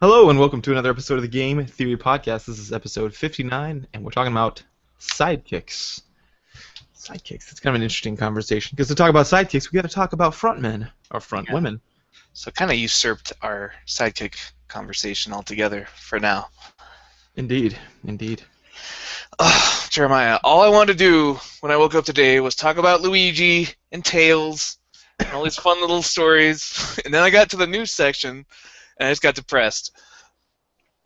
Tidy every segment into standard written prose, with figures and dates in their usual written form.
Hello and welcome to another episode of the Game Theory Podcast. This is episode 59, and we're talking about sidekicks. Sidekicks. It's kind of an interesting conversation because to talk about sidekicks, we got to talk about frontmen or front Yeah. women. So it kind of usurped our sidekick conversation altogether for now. Indeed, indeed. Ugh, Jeremiah, all I wanted to do when I woke up today was talk about Luigi and Tails and all these fun little stories. And then I got to the news section and I just got depressed.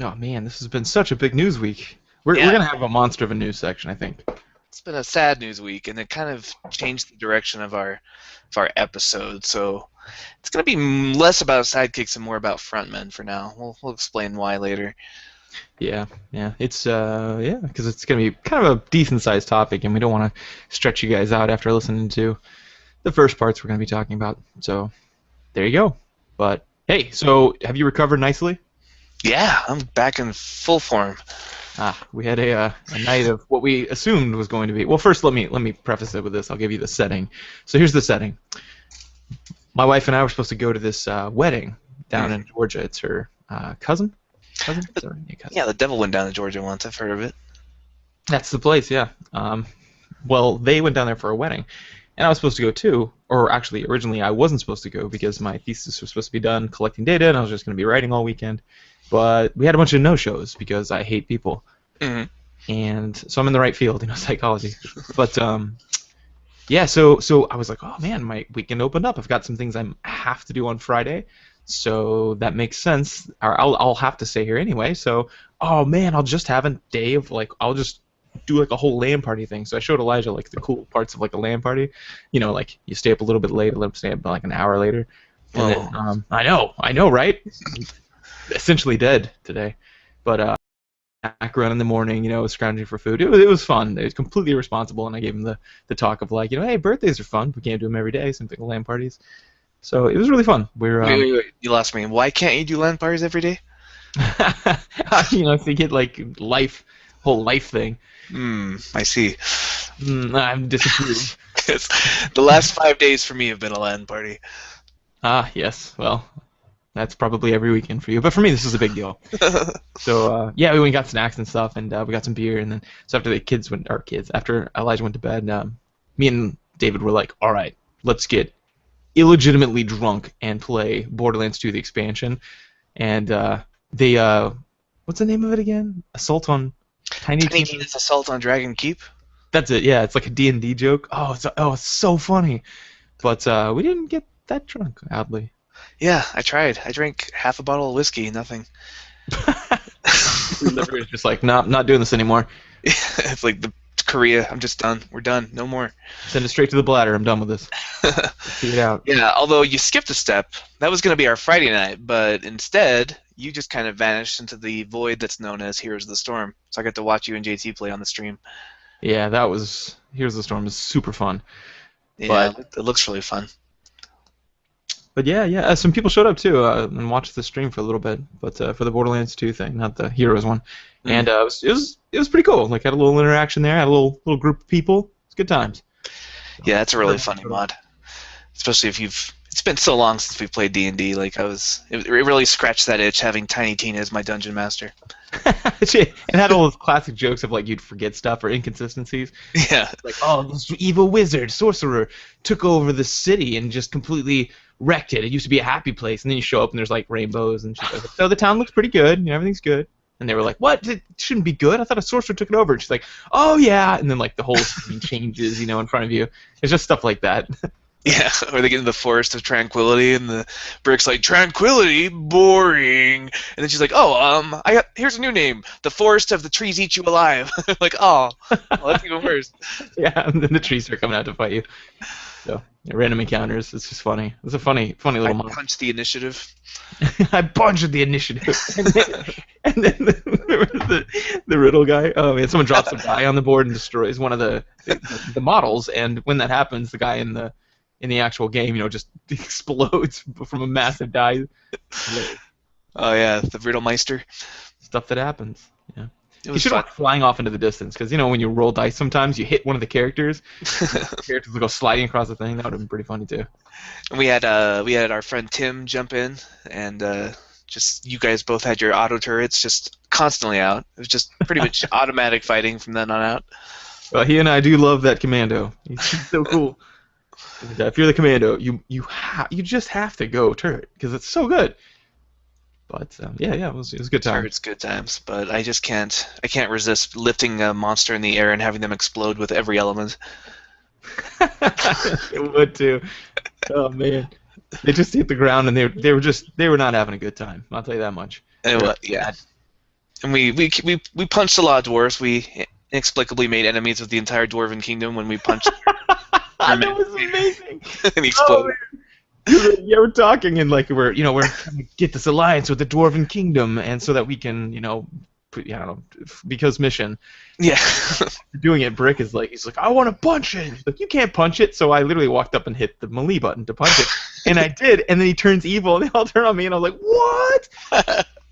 Oh man, this has been such a big news week. We're Yeah. gonna have a monster of a news section, I think. It's been a sad news week, and it kind of changed the direction of our episode. So it's going to be less about sidekicks and more about frontmen for now. We'll explain why later. Yeah, it's because it's gonna be kind of a decent sized topic, and we don't want to stretch you guys out after listening to the first parts we're gonna be talking about. So there you go. But hey, so have you recovered nicely? Yeah, I'm back in full form. We had a night of what we assumed was going to be. Well, first let me preface it with this. I'll give you the setting. So here's the setting. My wife and I were supposed to go to this wedding down in Georgia. It's her cousin. Cousin? Sorry, yeah, cousin. Yeah, the devil went down to Georgia once. I've heard of it. That's the place. Yeah. Well, they went down there for a wedding, and I was supposed to go too. Or actually, originally I wasn't supposed to go because my thesis was supposed to be done collecting data, and I was just going to be writing all weekend. But we had a bunch of no-shows because I hate people. Mhm. And so I'm in the right field, psychology. But yeah, so I was like, oh man, my weekend opened up. I've got some things I have to do on Friday, so that makes sense. Or I'll have to stay here anyway. So oh man, I'll just have a day of I'll just do a whole LAN party thing. So I showed Elijah the cool parts of a LAN party. You stay up a little bit later, let him stay up an hour later. And then, I know, right? Essentially dead today, but back around in the morning, scrounging for food. It was fun. It was completely irresponsible, and I gave him the talk of hey, birthdays are fun. We can't do them every day. Same thing with LAN parties. So it was really fun. We're Wait. You lost me. Why can't you do LAN parties every day? if you get whole life thing. I see. I'm disapproved. The last 5 days for me have been a LAN party. Yes. Well, that's probably every weekend for you, but for me this is a big deal. So yeah, we went and got snacks and stuff, and we got some beer, and then so after Elijah went to bed, me and David were like, all right, let's get illegitimately drunk and play Borderlands 2: The expansion, and they what's the name of it again? Assault on Tiny Tina's Assault on Dragon Keep. That's it. Yeah, it's like a D&D joke. It's so funny, but we didn't get that drunk, oddly. Yeah, I tried. I drank half a bottle of whiskey, nothing. Your liver is just nah, I'm not doing this anymore. It's like the Korea. I'm just done. We're done. No more. Send it straight to the bladder. I'm done with this. See it out. Yeah, although you skipped a step. That was going to be our Friday night, but instead, you just kind of vanished into the void that's known as Heroes of the Storm. So I got to watch you and JT play on the stream. Yeah, that was Here's the Storm is super fun. Yeah, it looks really fun. But yeah, some people showed up too and watched the stream for a little bit, but for the Borderlands 2 thing, not the Heroes one, and it was pretty cool. Had a little interaction there, had a little group of people. It's good times. Yeah, it's a really funny mod, especially if It's been so long since we played D&D. It really scratched that itch having Tiny Tina as my dungeon master. It had all those classic jokes of you'd forget stuff or inconsistencies. Yeah. This evil wizard, sorcerer, took over the city and just completely wrecked it. It used to be a happy place, and then you show up and there's rainbows and shit. So the town looks pretty good. Everything's good. And they were like, "What? It shouldn't be good. I thought a sorcerer took it over." And she's like, "Oh yeah." And then the whole scene changes, in front of you. It's just stuff like that. Yeah, or they get in the Forest of Tranquility, and the Brick's like, "Tranquility? Boring." And then she's like, "Oh, here's a new name. The Forest of the Trees Eat You Alive." Well, that's even worse. Yeah, and then the trees start coming out to fight you. So, random encounters. It's just funny. It's a funny little I moment. punched the initiative. I punched the initiative. and then the riddle guy. Oh man, someone drops a die on the board and destroys one of the models, and when that happens, the guy in the actual game, just explodes from a massive die. Oh yeah, the Riddlemeister. Stuff that happens. Yeah. It You was should fun. have flying off into the distance, because when you roll dice, sometimes you hit one of the characters. The characters will go sliding across the thing. That would have been pretty funny too. And we had our friend Tim jump in and Just you guys both had your auto turrets just constantly out. It was just pretty much automatic fighting from then on out. Well, he and I do love that commando. He's so cool. And, if you're the commando, you just have to go turret because it's so good. But yeah, it was a good time. Turrets, good times, but I can't resist lifting a monster in the air and having them explode with every element. It would too. Oh man, they just hit the ground and they were not having a good time. I'll tell you that much. Yeah. And we punched a lot of dwarves. We inexplicably made enemies of the entire dwarven kingdom when we punched. That was amazing. And he exploded. Yeah, we're talking and like we're trying to get this alliance with the dwarven kingdom, and so that we can because mission. Yeah. Doing it, Brick is like he's like I want to punch it. He's like you can't punch it, so I literally walked up and hit the melee button to punch it, and I did, and then he turns evil and they all turn on me, and I was like what?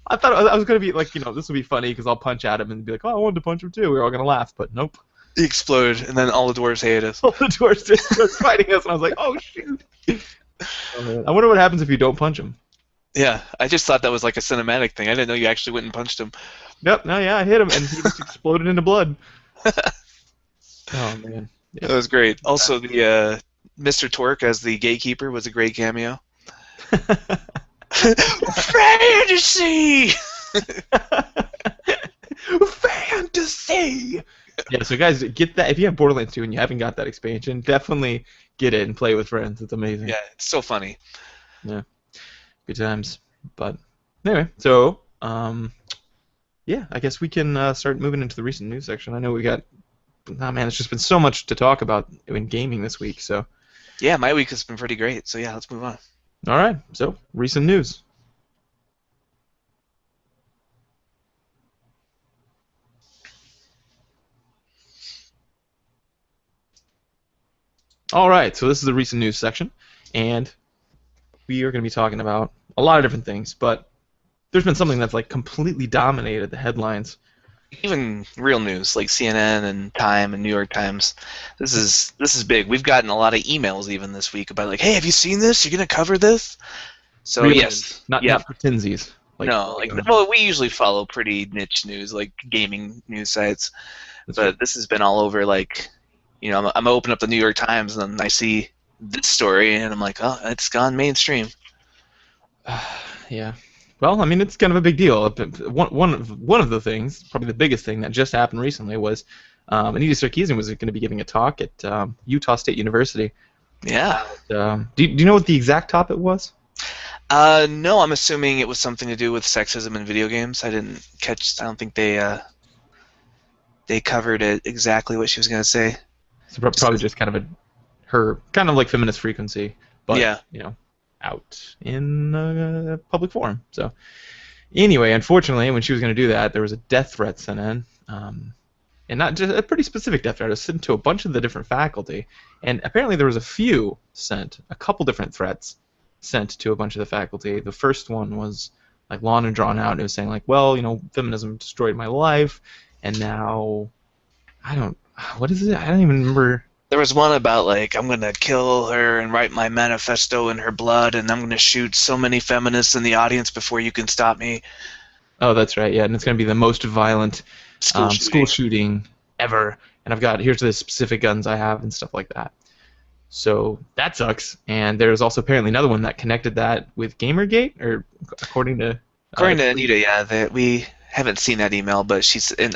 I thought I was gonna be like this will be funny because I'll punch at him and be like oh I wanted to punch him too. We're all gonna laugh, but nope. He exploded, and then all the dwarves hated us. All the dwarves just started fighting us, and I was like oh shoot. Oh, man. I wonder what happens if you don't punch him. Yeah, I just thought that was like a cinematic thing. I didn't know you actually went and punched him. Yep, no, yeah, I hit him, and he just exploded into blood. Oh, man. Yeah. That was great. Also, the Mr. Torque as the gatekeeper was a great cameo. Fantasy! Fantasy! Yeah, so guys, get that. If you have Borderlands 2 and you haven't got that expansion, definitely get it and play with friends. It's amazing. Yeah, it's so funny. Yeah, good times. But anyway, so yeah, I guess we can start moving into the recent news section. I know we got. Oh man, it's just been so much to talk about in gaming this week. So yeah, my week has been pretty great. So yeah, let's move on. All right, so recent news. All right, so this is the recent news section, and we are going to be talking about a lot of different things, but there's been something that's like completely dominated the headlines. Even real news like CNN and Time and New York Times. This is big. We've gotten a lot of emails even this week about like, hey, have you seen this? You're gonna cover this? So Real yes, news, not pretensies. No, well, we usually follow pretty niche news like gaming news sites, but this has been all over. Like, I'm open up the New York Times and then I see this story and I'm like, oh, it's gone mainstream. Yeah. Well, I mean, it's kind of a big deal. One of the things, probably the biggest thing that just happened recently was Anita Sarkeesian was going to be giving a talk at Utah State University. Yeah. Do you know what the exact topic was? No, I'm assuming it was something to do with sexism in video games. I don't think they covered it exactly what she was going to say. So probably just kind of her kind of like feminist frequency, but yeah. Out in a public forum. So anyway, unfortunately, when she was going to do that, there was a death threat sent in, and not just a pretty specific death threat. It was sent to a bunch of the different faculty, and apparently there was a couple different threats sent to a bunch of the faculty. The first one was like long and drawn out. It was saying like, well, feminism destroyed my life, and now what is it? I don't even remember. There was one about, like, I'm going to kill her and write my manifesto in her blood, and I'm going to shoot so many feminists in the audience before you can stop me. Oh, that's right, yeah, and it's going to be the most violent school shooting ever, and here's the specific guns I have and stuff like that. So that sucks, and there's also apparently another one that connected that with Gamergate, or according to Anita, yeah, we haven't seen that email, but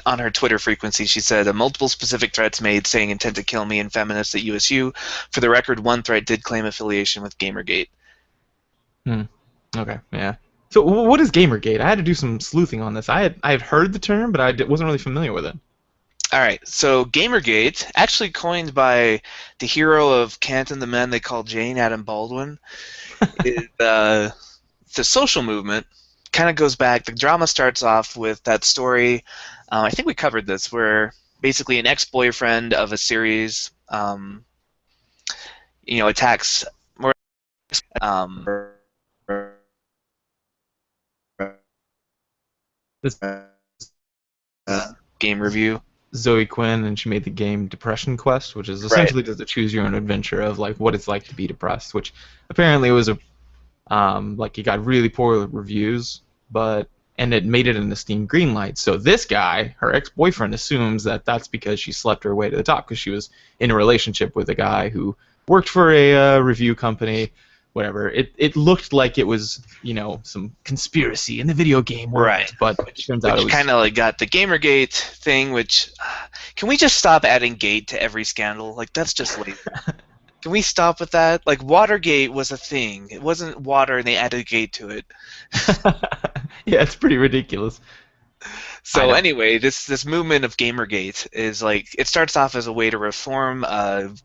on her Twitter frequency, she said multiple specific threats made saying intent to kill me and feminists at USU. For the record, one threat did claim affiliation with Gamergate. Okay, yeah. So what is Gamergate? I had to do some sleuthing on this. I had heard the term, but I wasn't really familiar with it. All right, so Gamergate, actually coined by the hero of Kant and the Men they call Jane, Adam Baldwin, is the social movement. Kind of goes back. The drama starts off with that story. I think we covered this, where basically an ex-boyfriend of a series, attacks more. This game review. Zoe Quinn, and she made the game Depression Quest, which is essentially just a choose your own adventure of like what it's like to be depressed. Which apparently was like it got really poor reviews. but and it made it an esteemed green light. So this guy, her ex-boyfriend, assumes that that's because she slept her way to the top because she was in a relationship with a guy who worked for a review company, whatever. It looked like it was, some conspiracy in the video game world, Right. but it turns out it Which was. kind of like got the Gamergate thing. Which can we just stop adding gate to every scandal? Like that's just lazy. Can we stop with that? Like Watergate was a thing. It wasn't water, and they added gate to it. Yeah, it's pretty ridiculous. I So know. anyway, this movement of Gamergate is like it starts off as a way to reform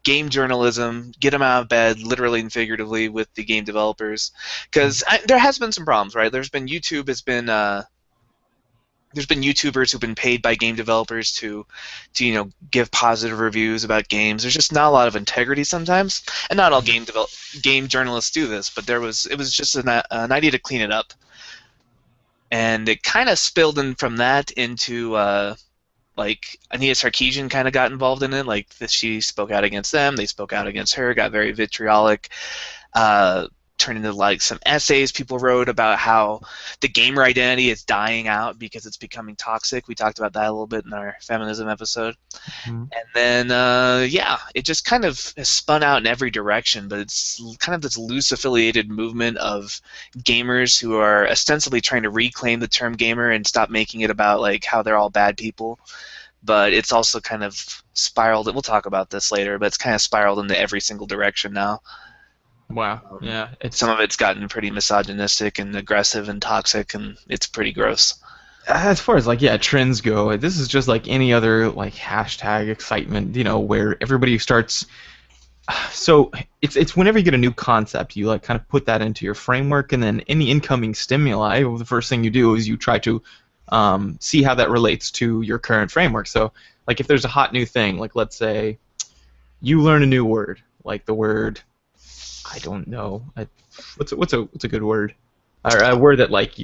game journalism, get them out of bed, literally and figuratively, with the game developers, because there has been some problems, right? There's been YouTubers who've been paid by game developers to give positive reviews about games. There's just not a lot of integrity sometimes, and not all game journalists do this. But it was just an idea to clean it up, and it kind of spilled in from that into like Anita Sarkeesian kind of got involved in it. Like she spoke out against them, they spoke out against her, got very vitriolic. Uh, Turned into like some essays people wrote about how the gamer identity is dying out because it's becoming toxic. We talked about that a little bit in our feminism episode. Mhm. And then, yeah, it just kind of has spun out in every direction, but it's kind of this loose affiliated movement of gamers who are ostensibly trying to reclaim the term gamer and stop making it about like how they're all bad people. But it's also kind of spiraled. We'll talk about this later, but it's kind of spiraled into every single direction now. Wow. Yeah, Some of it's gotten pretty misogynistic and aggressive and toxic, and it's pretty gross. as far as like, yeah, trends go, this is just like any other like hashtag excitement, where everybody starts. So it's whenever you get a new concept, you like kind of put that into your framework, and then any incoming stimuli, the first thing you do is you try to see how that relates to your current framework. So like if there's a hot new thing, like let's say you learn a new word, like the word, I don't know, what's a good word, or a word that like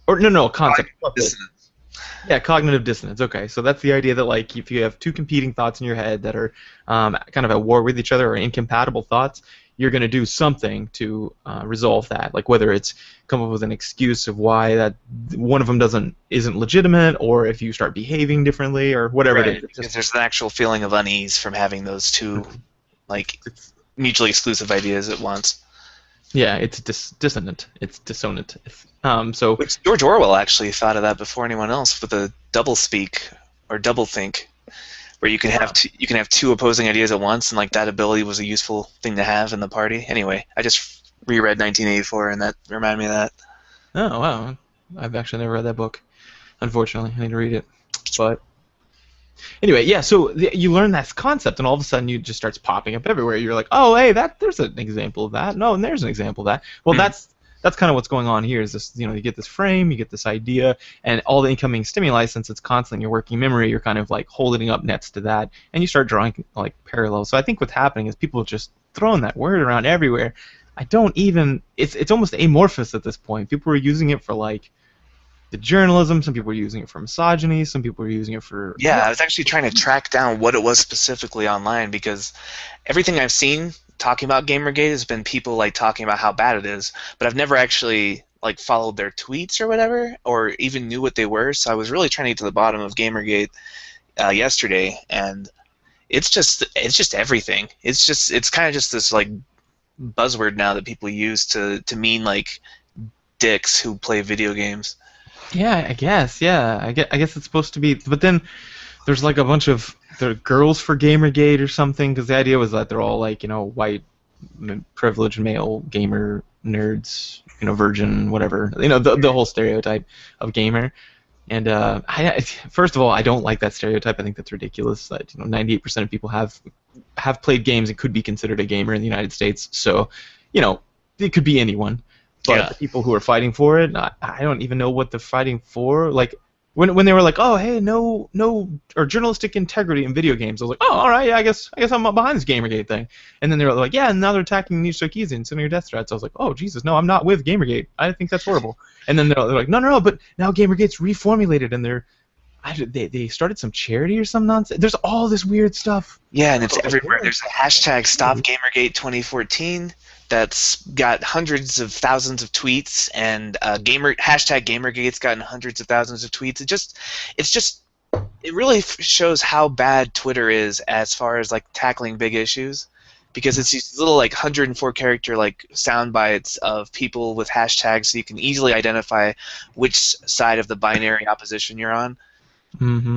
or no, a concept. Dissonance. Yeah, cognitive dissonance. Okay, so that's the idea that like if you have two competing thoughts in your head that are kind of at war with each other or incompatible thoughts, you're going to do something to resolve that. Like whether it's come up with an excuse of why that one of them isn't legitimate, or if you start behaving differently, or whatever Right, it is. because there's an actual feeling of unease from having those two like It's, mutually exclusive ideas at once. yeah, it's dissonant. It's dissonant. So Which George Orwell actually thought of that before anyone else with a double speak or double think, where you can have two opposing ideas at once, and like that ability was a useful thing to have in the party. Anyway, I just reread 1984, and that reminded me of that. oh wow, I've actually never read that book. Unfortunately, I need to read it. But anyway, yeah. So you learn that concept, and all of a sudden, you just starts popping up everywhere. You're like, oh, hey, there's an example of that. No, and there's an example of that. Well, Hmm. that's kind of what's going on here. Is this, you get this frame, you get this idea, and all the incoming stimuli, since it's constant in your working memory, you're kind of like holding up nets to that, and you start drawing like parallels. So I think what's happening is people are just throwing that word around everywhere. I don't even. It's almost amorphous at this point. People are using it for like the journalism. Some people are using it for misogyny. Some people are using it for Yeah, I was actually trying to track down what it was specifically online, because everything I've seen talking about Gamergate has been people like talking about how bad it is, but I've never actually like followed their tweets or whatever, or even knew what they were. So I was really trying to get to the bottom of Gamergate yesterday, and it's just everything. It's kind of just this like buzzword now that people use to mean like dicks who play video games. Yeah, I guess. Yeah, I guess it's supposed to be. But then there's like a bunch of the girls for Gamergate or something, because the idea was that they're all like white, privileged male gamer nerds, virgin, whatever. The whole stereotype of gamer. And first of all, I don't like that stereotype. I think that's ridiculous. That 98% of people have played games and could be considered a gamer in the United States. So, it could be anyone. But Yeah. the people who are fighting for it, I don't even know what they're fighting for. Like when they were like, oh hey, no or journalistic integrity in video games, I was like, oh all right, yeah, I guess I'm behind this Gamergate thing. And then they were like, yeah, and now they're attacking Niche Sarkeesian and sending her death threats. I was like, oh Jesus, no, I'm not with Gamergate. I think that's horrible. And then they're like, no, but now Gamergate's reformulated and they're they started some charity or some nonsense. There's all this weird stuff. Yeah, and it's Oh, like, everywhere. There's a hashtag StopGamergate 2014 that's got hundreds of thousands of tweets, and hashtag Gamergate's gotten hundreds of thousands of tweets. It's just it really shows how bad Twitter is as far as like tackling big issues, because it's these little like 104 character like sound bites of people with hashtags, so you can easily identify which side of the binary opposition you're on.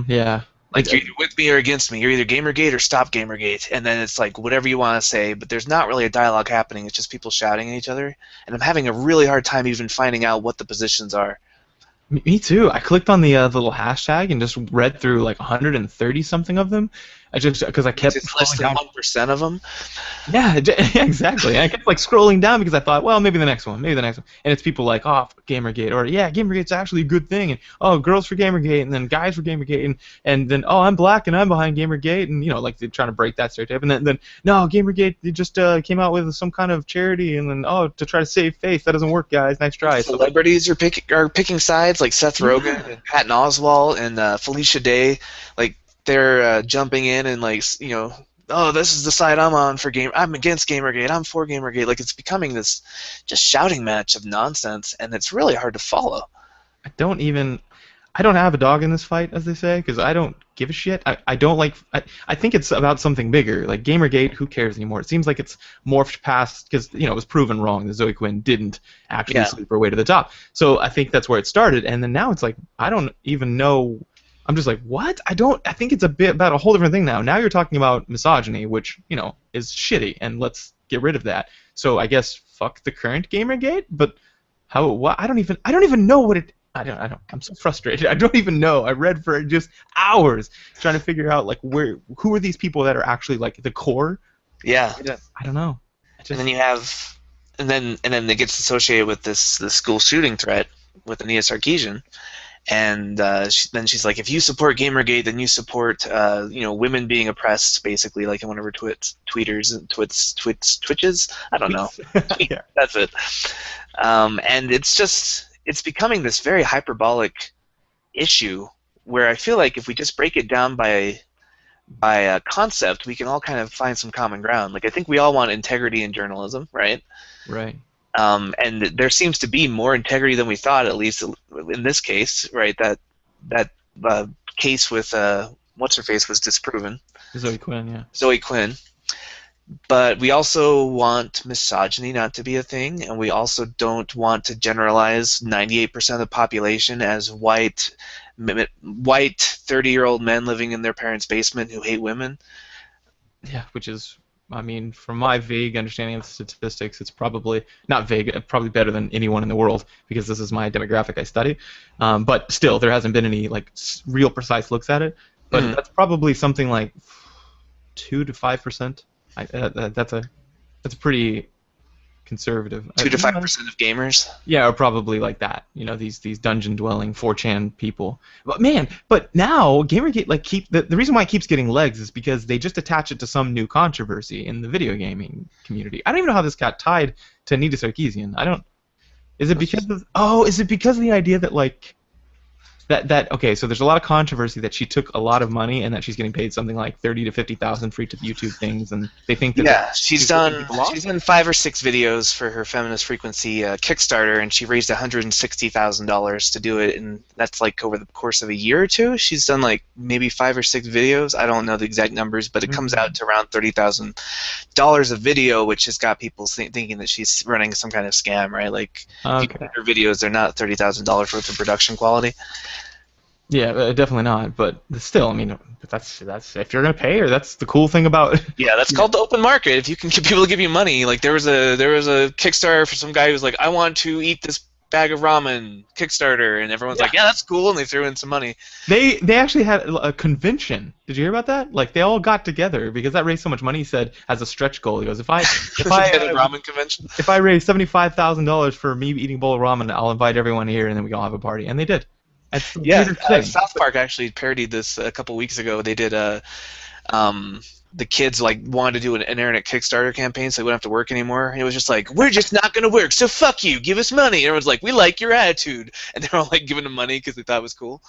Yeah. Like, you're either with me or against me. You're either Gamergate or Stop Gamergate, and then it's like whatever you want to say, but there's not really a dialogue happening. It's just people shouting at each other, and I'm having a really hard time even finding out what the positions are. Me too. I clicked on the little hashtag and just read through like 130 something of them. I just because I kept It's less scrolling than down. 1% of them. Yeah, yeah, exactly. And I kept like scrolling down because I thought, well, maybe the next one, maybe the next one. And it's people like, oh, fuck Gamergate, or yeah, Gamergate's actually a good thing, and oh, girls for Gamergate, and then guys for Gamergate, and then oh, I'm black and I'm behind Gamergate, and like they're trying to break that stereotype, and then no, Gamergate they just came out with some kind of charity, and then oh, to try to save face, that doesn't work, guys. Nice try. So, Celebrities are picking sides, like Seth Rogen and Patton Oswalt and Felicia Day. Like, they're jumping in and like oh, this is the side I'm on for I'm against Gamergate, I'm for Gamergate. Like, it's becoming this just shouting match of nonsense, and it's really hard to follow. I don't have a dog in this fight, as they say, because I don't give a shit. I don't like. I think it's about something bigger. Like Gamergate, who cares anymore? It seems like it's morphed past because it was proven wrong that Zoe Quinn didn't actually sleep her way to the top. So I think that's where it started, and then now it's like I don't even know. I'm just like, what? I think it's a bit about a whole different thing now. Now you're talking about misogyny, which is shitty, and let's get rid of that. So I guess fuck the current Gamergate, but how? What? I don't even know what it. I don't. I'm so frustrated. I don't even know. I read for just hours trying to figure out like who are these people that are actually like the core. Yeah. I don't know. And then you have, and then it gets associated with this school shooting threat with Anita Sarkeesian, and then she's like, if you support Gamergate, then you support women being oppressed, basically, like in one of her twitches. I don't know. Yeah. That's it. And it's becoming this very hyperbolic issue where I feel like if we just break it down by a concept, we can all kind of find some common ground. Like, I think we all want integrity in journalism, right? Right. And there seems to be more integrity than we thought, at least in this case, right? That case with what's her face was disproven. Zoe Quinn, yeah. Zoe Quinn. But we also want misogyny not to be a thing, and we also don't want to generalize 98% of the population as white 30-year-old men living in their parents' basement who hate women. Yeah, which is, I mean, from my vague understanding of statistics, it's probably not vague, probably better than anyone in the world because this is my demographic I study. But still, there hasn't been any like real precise looks at it. But that's probably something like 2 to 5%. That's a pretty conservative. 2 to 5% of gamers. Yeah, or probably like that. These dungeon dwelling 4chan people. But now Gamergate the reason why it keeps getting legs is because they just attach it to some new controversy in the video gaming community. I don't even know how this got tied to Anita Sarkeesian. Is it because of the idea that like okay, so there's a lot of controversy that she took a lot of money and that she's getting paid something like 30 to 50,000 for YouTube things, and they think that she's done 5 or 6 videos for her Feminist Frequency Kickstarter, and she raised $160,000 to do it, and that's like over the course of a year or two. She's done like maybe 5 or 6 videos. I don't know the exact numbers, but it comes out to around $30,000 a video, which has got people thinking that she's running some kind of scam, right? Like, if you look at her videos, they're not $30,000 worth of production quality. Yeah, definitely not. But still, I mean, that's if you're gonna pay her, that's the cool thing about. Yeah, that's called the open market. If you can get people to give you money, like there was a Kickstarter for some guy who was like, I want to eat this bag of ramen Kickstarter, and everyone's like, yeah, that's cool, and they threw in some money. They actually had a convention. Did you hear about that? Like, they all got together because that raised so much money. He said as a stretch goal, he goes, if I ramen convention, if I raise $75,000 for me eating a bowl of ramen, I'll invite everyone here, and then we can all have a party. And they did. South Park actually parodied this a couple weeks ago. They did the kids like wanted to do an internet Kickstarter campaign so they wouldn't have to work anymore. And it was just like, we're just not going to work, so fuck you, give us money. And everyone's like, we like your attitude. And they're all like giving them money because they thought it was cool.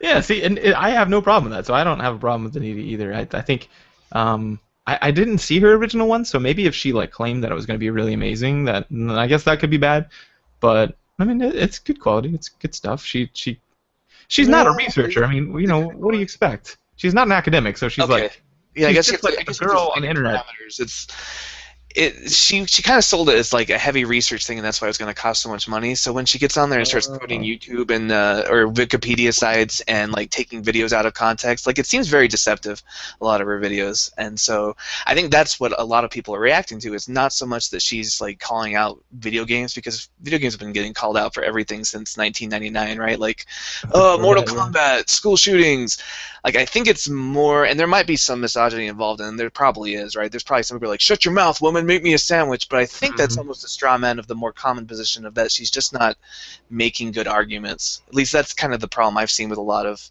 Yeah, see, and I have no problem with that, so I don't have a problem with Anita either. I think I didn't see her original one, so maybe if she like claimed that it was going to be really amazing, that I guess that could be bad. But I mean, it's good quality. It's good stuff. She's not a Yeah, researcher. I mean, the good what do you expect? She's not an academic, so Okay. Yeah, she's just like I a guess you have to girl on think the in internet. parameters. She kind of sold it as like a heavy research thing, and that's why it's going to cost so much money. So when she gets on there and starts quoting Oh. YouTube and or Wikipedia sites and like taking videos out of context, like it seems very deceptive. A lot of her videos, and so I think that's what a lot of people are reacting to. It's not so much that she's like calling out video games, because video games have been getting called out for everything since 1999, right? Like, oh, Before Mortal that, yeah. Kombat, school shootings. Like I think it's more, and there might be some misogyny involved, and there probably is, right? There's probably some people like, "Shut your mouth, woman, make me a sandwich." But I think that's Hmm. almost a straw man of the more common position of that she's just not making good arguments. At least that's kind of the problem I've seen with a lot of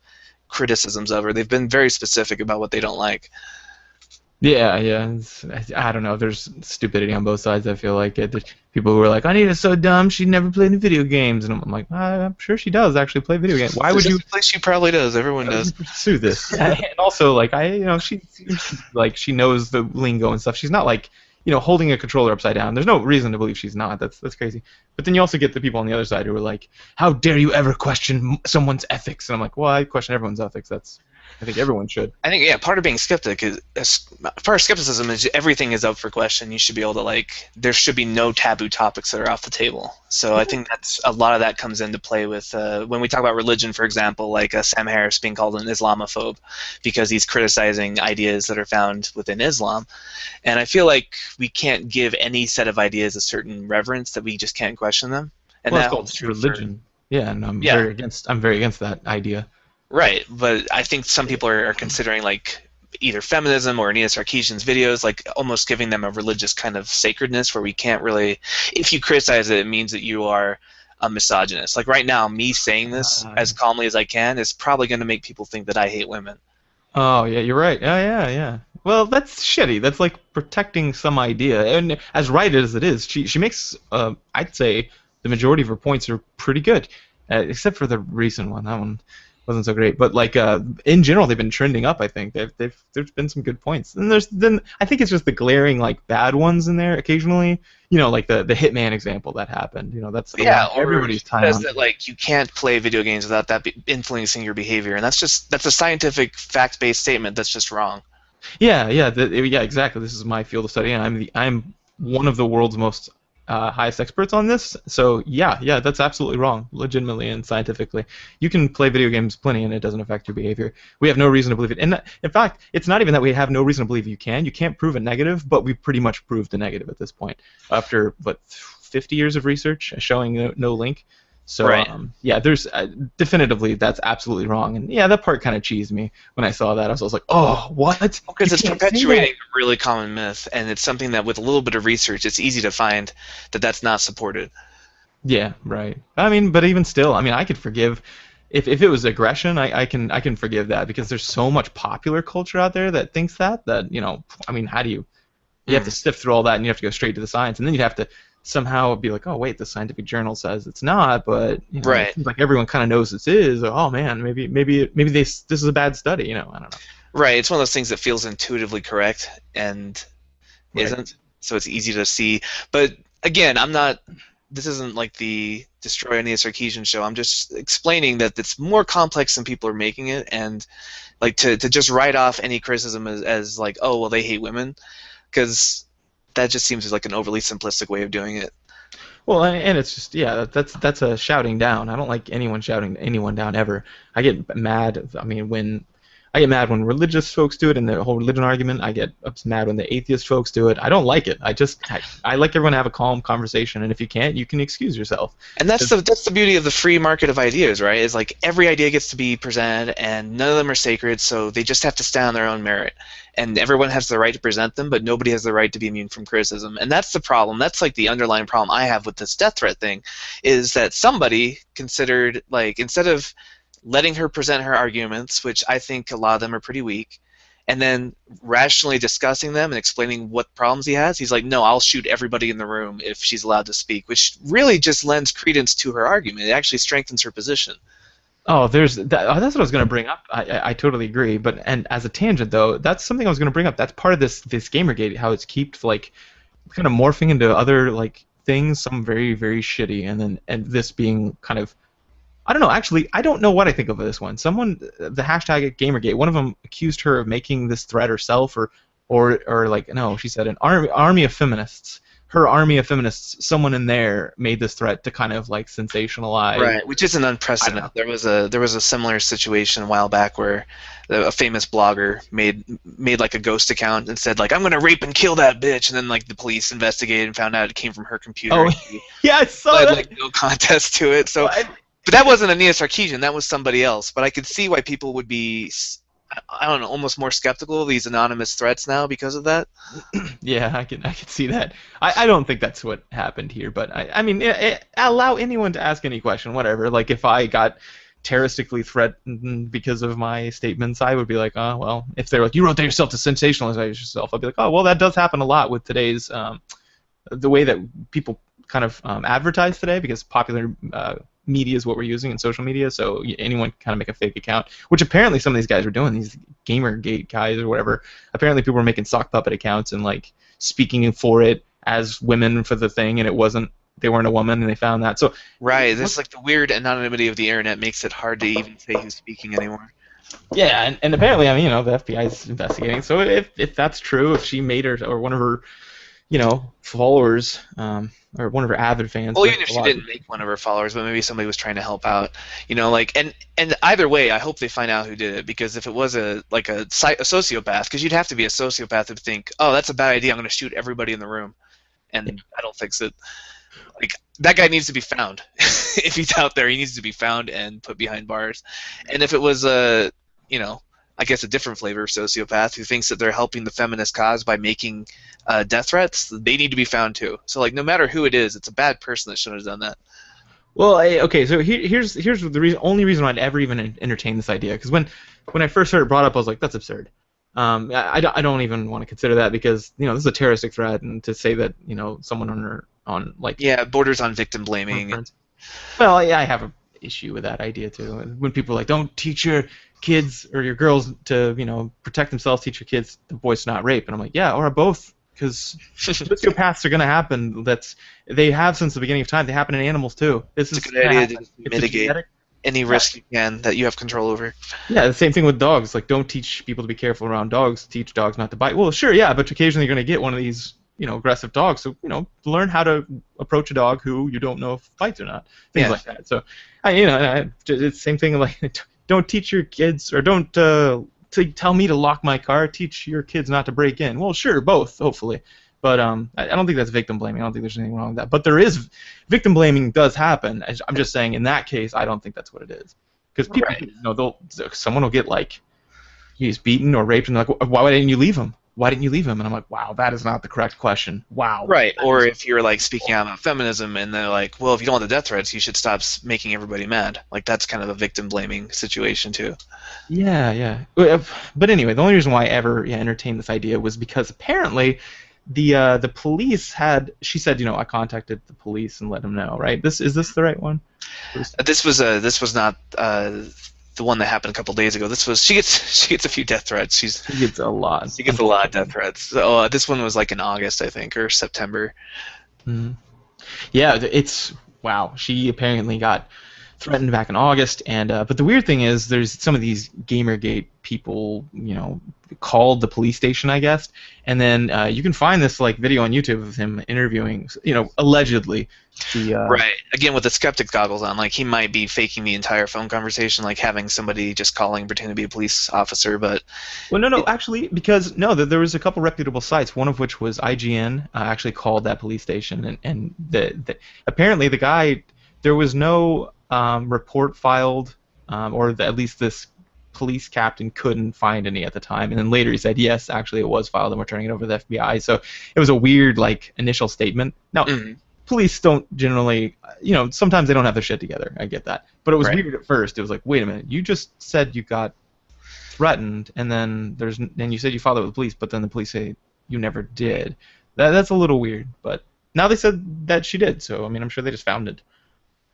criticisms of her. They've been very specific about what they don't like. Yeah, yeah. I don't know. There's stupidity on both sides. I feel like it. There's people who are like, "Anita's so dumb. She never played any video games," and I'm like, "I'm sure she does actually play video games. Statistically, she probably does. Everyone Why would you does. pursue this?" And also, like, she seems like she knows the lingo and stuff. She's not like, holding a controller upside down. There's no reason to believe she's not. That's crazy. But then you also get the people on the other side who are like, "How dare you ever question someone's ethics?" And I'm like, "Well, I question everyone's ethics. I think everyone should." I think, yeah, part of being skeptic is, part of skepticism is everything is up for question. You should be able to, like, there should be no taboo topics that are off the table. So I think that's a lot of that comes into play with when we talk about religion, for example, like Sam Harris being called an Islamophobe because he's criticizing ideas that are found within Islam. And I feel like we can't give any set of ideas a certain reverence, that we just can't question them. And Well, it's that called holds true for, religion. Yeah, and yeah, I'm very against that idea. right, but I think some people are considering like either feminism or Anita Sarkeesian's videos, like almost giving them a religious kind of sacredness where we can't really, if you criticize it, it means that you are a misogynist. Like right now, me saying this Uh, as calmly as I can is probably going to make people think that I hate women. oh yeah, you're right. Yeah, yeah, yeah. Well, that's shitty. That's like protecting some idea, and as right as it is, she makes I'd say the majority of her points are pretty good, except for the recent one. That one wasn't so great. But like in general, they've been trending up. I think there's been some good points. And then I think it's just the glaring like bad ones in there occasionally. Like the Hitman example that happened. That's the Yeah, one or everybody's she tying says on that to. like you can't play video games without that influencing your behavior, and that's a scientific fact-based statement that's just wrong. Yeah, yeah, yeah, exactly. This is my field of study, and I'm one of the world's most highest experts on this. So yeah, yeah, that's absolutely wrong, legitimately and scientifically. You can play video games plenty, and it doesn't affect your behavior. We have no reason to believe it. And in fact, it's not even that we have no reason to believe you can. You can't prove a negative, but we've pretty much proved a negative at this point after 50 years of research showing no link. So Right. yeah, there's definitively that's absolutely wrong, and yeah, that part kind of cheesed me when I saw that. I was like, oh, what? You Because it's can't say that. perpetuating a really common myth, and it's something that with a little bit of research, it's easy to find that that's not supported. Yeah, right. I mean, but even still, I mean, I could forgive if it was aggression. I can forgive that because there's so much popular culture out there that thinks that I mean, how do you have to Mm. sift through all that and you have to go straight to the science and then you'd have to somehow be like, oh wait, the scientific journal says it's not, but it Right. seems like everyone kind of knows this is. Oh man, maybe this is a bad study. I don't know. Right. It's one of those things that feels intuitively correct and isn't, Right. so it's easy to see. But again, I'm not. This isn't like the Destroy Any Sarkeesian show. I'm just explaining that it's more complex than people are making it, and like to just write off any criticism as like, oh well, they hate women, because that just seems like an overly simplistic way of doing it. Well, and it's just yeah, that's a shouting down. I don't like anyone shouting anyone down ever. I get mad. I mean, when I get mad when religious folks do it and the whole religion argument. I get mad when the atheist folks do it. I don't like it. I like everyone to have a calm conversation, and if you can't, you can excuse yourself. And that's the beauty of the free market of ideas, right? Is like every idea gets to be presented, and none of them are sacred, so they just have to stand on their own merit. And everyone has the right to present them, but nobody has the right to be immune from criticism. And that's the problem. That's like the underlying problem I have with this death threat thing, is that somebody considered, like, instead of letting her present her arguments, which I think a lot of them are pretty weak, and then rationally discussing them and explaining what problems he has, he's like, no, I'll shoot everybody in the room if she's allowed to speak, which really just lends credence to her argument. It actually strengthens her position. Oh, that's what I was going to bring up. I totally agree. But and as a tangent though, that's something I was going to bring up. That's part of this Gamergate, how it's keeps like kind of morphing into other like things, some very very shitty, and this being kind of I don't know. Actually, I don't know what I think of this one. Someone, the hashtag at Gamergate, one of them accused her of making this thread herself, or like no, she said an army of feminists. Her army of feminists, someone in there made this threat to kind of like sensationalize. Right, which isn't I don't unprecedented. know. There was a similar situation a while back where a famous blogger made like a ghost account and said like I'm gonna rape and kill that bitch, and then like the police investigated and found out it came from her computer. Oh, And she yeah, I saw led that. like no contest to it. So, What? but that wasn't Aeneas Sarkeesian. That was somebody else. But I could see why people would be I don't know, almost more skeptical of these anonymous threats now because of that. Yeah, I can see that. I don't think that's what happened here, but I mean, allow anyone to ask any question, whatever. Like if I got terroristically threatened because of my statements, I would be like, oh well. If they're like, you wrote that yourself to sensationalize yourself, I'd be like, oh well, that does happen a lot with today's the way that people kind of advertise today, because popular media is what we're using in social media. So anyone can kind of make a fake account, which apparently some of these guys were doing. These GamerGate guys or whatever. Apparently people were making sock puppet accounts and like speaking for it as women for the thing, and it wasn't. They weren't a woman, and they found that. So Right. what? This like the weird anonymity of the internet makes it hard to even say who's speaking anymore. Yeah, and apparently, I mean, the FBI is investigating. So if that's true, if she made her or one of her followers, or one of her avid fans. Well, There's even if a she lot. didn't make one of her followers, but maybe somebody was trying to help out, like and either way, I hope they find out who did it because if it was a sociopath, because you'd have to be a sociopath to think, oh, that's a bad idea, I'm going to shoot everybody in the room, and I don't think so. Like that guy needs to be found. If he's out there, he needs to be found and put behind bars. And if it was I guess a different flavor of sociopath who thinks that they're helping the feminist cause by making death threats, they need to be found too. So like, no matter who it is, it's a bad person that shouldn't have done that. Well, okay, so here's the only reason why I'd ever even entertain this idea, because when I first heard it brought up, I was like, that's absurd. I don't even want to consider that because this is a terroristic threat, and to say that someone on like Yeah, borders on victim on blaming. friends. Well, yeah, I have a issue with that idea too. And when people are like, don't teach your kids or your girls to protect themselves, teach your kids the boys to not rape, and I'm like, yeah, or both. Because sociopaths are going to happen. They have since the beginning of time. They happen in animals too. This It's is a good going to idea happen. to It's a mitigate genetic. any Yeah, risk you can that you have control over. yeah. The same thing with dogs. Like, don't teach people to be careful around dogs. Teach dogs not to bite. Well, sure, yeah, but occasionally you're going to get one of these, aggressive dogs. So, learn how to approach a dog who you don't know if bites or not. Things Yeah. like that. So, it's the same thing. Like, don't teach your kids, or don't to tell me to lock my car. Teach your kids not to break in. Well, sure, both, hopefully. But I don't think that's victim blaming. I don't think there's anything wrong with that. But there is victim blaming does happen. I'm just saying in that case, I don't think that's what it is. Because people, Right. someone will get like he's beaten or raped, and they're like, why didn't you leave him? Why didn't you leave him? And I'm like, wow, that is not the correct question. Wow. Right. That Or is- if you're like speaking out about feminism and they're like, well, if you don't want the death threats, you should stop making everybody mad. Like that's kind of a victim blaming situation too. Yeah, yeah. But anyway, the only reason why I ever entertained this idea was because apparently the police had. She said, I contacted the police and let them know. Right? Is this the right one? This was not the one that happened a couple days ago. This was she gets a few death threats. She gets a lot. She gets a lot of death threats. So this one was like in August, I think, or September. Mhm. Yeah, it's wow. She apparently got threatened back in August, and but the weird thing is, there's some of these GamerGate people, called the police station, I guess, and then you can find this like video on YouTube of him interviewing, allegedly the. Right. Again, with the skeptic goggles on, like he might be faking the entire phone conversation, like having somebody just calling pretending to be a police officer, but Well, no, actually, because no, there was a couple reputable sites. One of which was IGN, actually called that police station, and apparently the guy, there was no report filed, or at least this police captain couldn't find any at the time. And then later he said, yes, actually it was filed, and we're turning it over to the FBI. So it was a weird like initial statement. Now, Mhm. police don't generally, sometimes they don't have their shit together. I get that, but it was Right. weird at first. It was like, wait a minute, you just said you got threatened, and then you said you filed it with the police, but then the police say you never did. That's a little weird, but now they said that she did, so I mean, I'm sure they just found it.